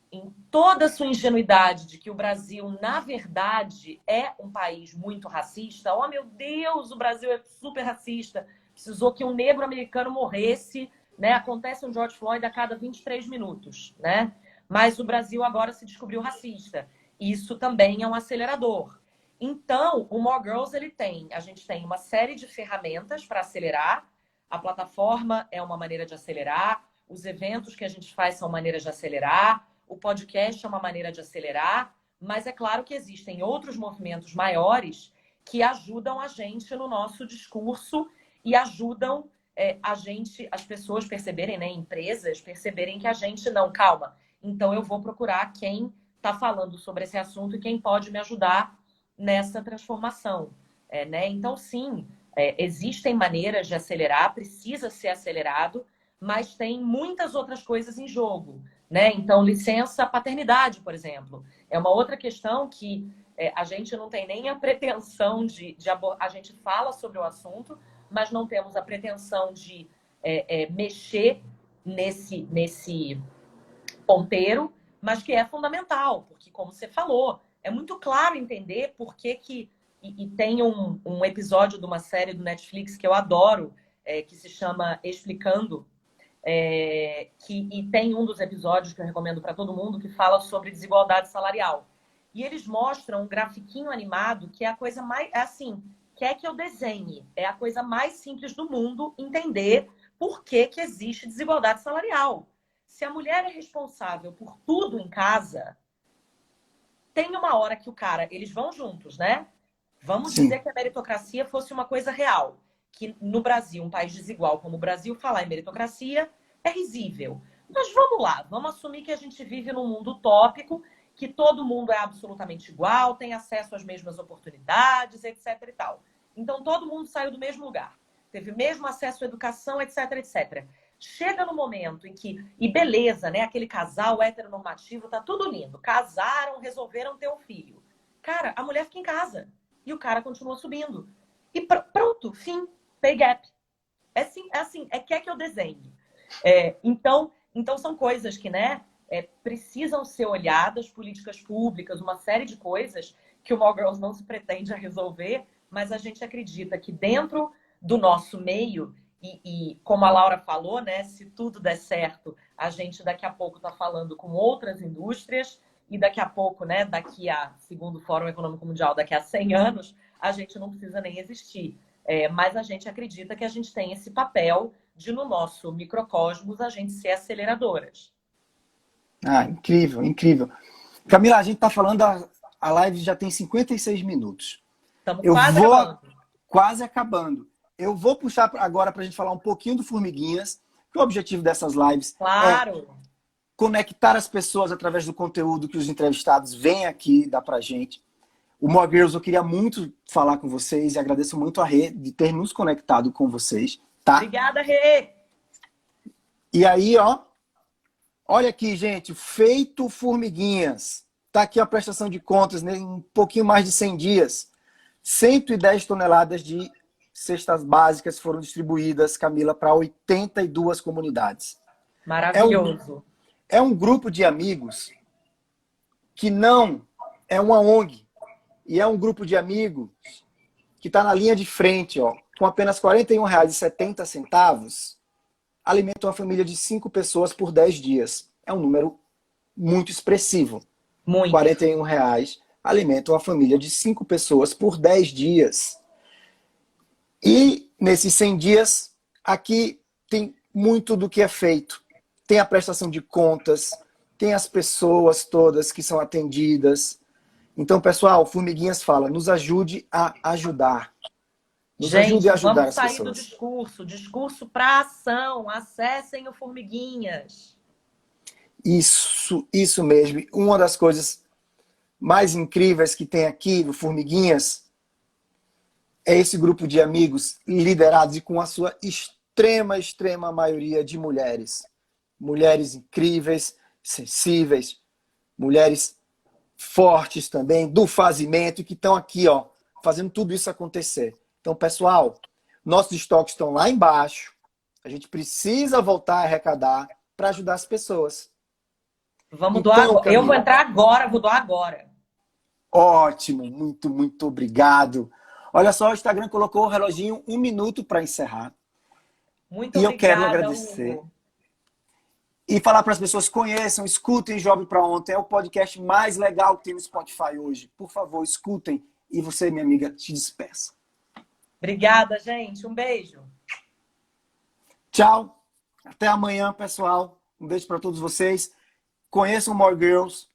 em toda a sua ingenuidade de que o Brasil, na verdade, é um país muito racista. Oh, meu Deus, o Brasil é super racista. Precisou que um negro americano morresse, né? Acontece um George Floyd a cada 23 minutos, né? Mas o Brasil agora se descobriu racista. Isso também é um acelerador. Então, o More Girls, a gente tem uma série de ferramentas para acelerar. A plataforma é uma maneira de acelerar. Os eventos que a gente faz são maneiras de acelerar. O podcast é uma maneira de acelerar, mas é claro que existem outros movimentos maiores que ajudam a gente no nosso discurso e ajudam as pessoas perceberem, né, empresas perceberem que a gente não, calma. Então eu vou procurar quem está falando sobre esse assunto e quem pode me ajudar nessa transformação. Né? Então, sim, existem maneiras de acelerar, precisa ser acelerado, mas tem muitas outras coisas em jogo. Né? Então, licença paternidade, por exemplo, é uma outra questão que a gente não tem nem a pretensão de abordar. A gente fala sobre o assunto, mas não temos a pretensão de mexer nesse ponteiro, mas que é fundamental, porque, como você falou, é muito claro entender por que e tem um episódio de uma série do Netflix que eu adoro, que se chama Explicando, e tem um dos episódios que eu recomendo para todo mundo que fala sobre desigualdade salarial. E eles mostram um grafiquinho animado que é a coisa mais, assim, quer que eu desenhe, é a coisa mais simples do mundo entender por que existe desigualdade salarial. Se a mulher é responsável por tudo em casa, tem uma hora que o cara, eles vão juntos, né? Vamos Sim. dizer que a meritocracia fosse uma coisa real. Que no Brasil, um país desigual como o Brasil, falar em meritocracia é risível. Mas vamos lá, vamos assumir que a gente vive num mundo utópico, que todo mundo é absolutamente igual, tem acesso às mesmas oportunidades, etc. e tal. Então, todo mundo saiu do mesmo lugar. Teve o mesmo acesso à educação, etc, etc. Chega no momento em que... E beleza, né? Aquele casal heteronormativo, tá tudo lindo. Casaram, resolveram ter um filho. Cara, a mulher fica em casa. E o cara continua subindo. E pronto, fim. Pay gap. Quer que eu desenhe. Então, são coisas que, né? Precisam ser olhadas, políticas públicas, uma série de coisas que o More Girls não se pretende a resolver, mas a gente acredita que dentro do nosso meio, e como a Laura falou, né, se tudo der certo, a gente daqui a pouco está falando com outras indústrias, e daqui a pouco, né, segundo o Fórum Econômico Mundial, daqui a 100 anos, a gente não precisa nem existir. Mas a gente acredita que a gente tem esse papel de, no nosso microcosmos, a gente ser aceleradoras. Ah, incrível, incrível. Camila, a gente está falando, a live já tem 56 minutos. Estamos acabando. Quase acabando. Eu vou puxar agora para a gente falar um pouquinho do Formiguinhas, que o objetivo dessas lives é conectar as pessoas através do conteúdo que os entrevistados vêm aqui dar para a gente. O More Girls, eu queria muito falar com vocês e agradeço muito a Rê de ter nos conectado com vocês. Tá? Obrigada, Rê! E aí, olha aqui, gente, feito Formiguinhas. Tá aqui a prestação de contas, né, em um pouquinho mais de 100 dias. 110 toneladas de cestas básicas foram distribuídas, Camila, para 82 comunidades. Maravilhoso. É um grupo de amigos que não é uma ONG. E é um grupo de amigos que está na linha de frente, com apenas R$ 41,70, alimenta uma família de 5 pessoas por 10 dias. É um número muito expressivo. Muito. R$ 41,00 alimenta uma família de 5 pessoas por 10 dias. E nesses 100 dias, aqui tem muito do que é feito. Tem a prestação de contas, tem as pessoas todas que são atendidas. Então, pessoal, Formiguinhas fala, nos ajude a ajudar. Nos ajude a ajudar as pessoas. Vamos sair do discurso para ação. Acessem o Formiguinhas. Isso mesmo. Uma das coisas mais incríveis que tem aqui no Formiguinhas é esse grupo de amigos liderados e com a sua extrema maioria de mulheres. Mulheres incríveis, sensíveis, mulheres fortes também, do fazimento, que estão aqui, fazendo tudo isso acontecer. Então, pessoal, nossos estoques estão lá embaixo. A gente precisa voltar a arrecadar para ajudar as pessoas. Vamos doar agora. Eu vou entrar agora, vou doar agora. Ótimo, muito obrigado. Olha só, o Instagram colocou o reloginho 1 minuto para encerrar. Muito obrigada. E eu quero obrigada, agradecer. Hugo. E falar para as pessoas, conheçam, escutem Jovem para Ontem. É o podcast mais legal que tem no Spotify hoje. Por favor, escutem. E você, minha amiga, se despeça. Obrigada, gente. Um beijo. Tchau. Até amanhã, pessoal. Um beijo para todos vocês. Conheçam More Girls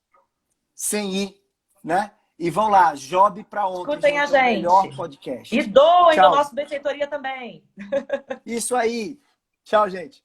sem ir, né? E vão lá, Job para Ontem. Escutem a gente. É o melhor podcast. E doem Tchau. do nosso Benfeitoria também. Isso aí. Tchau, gente.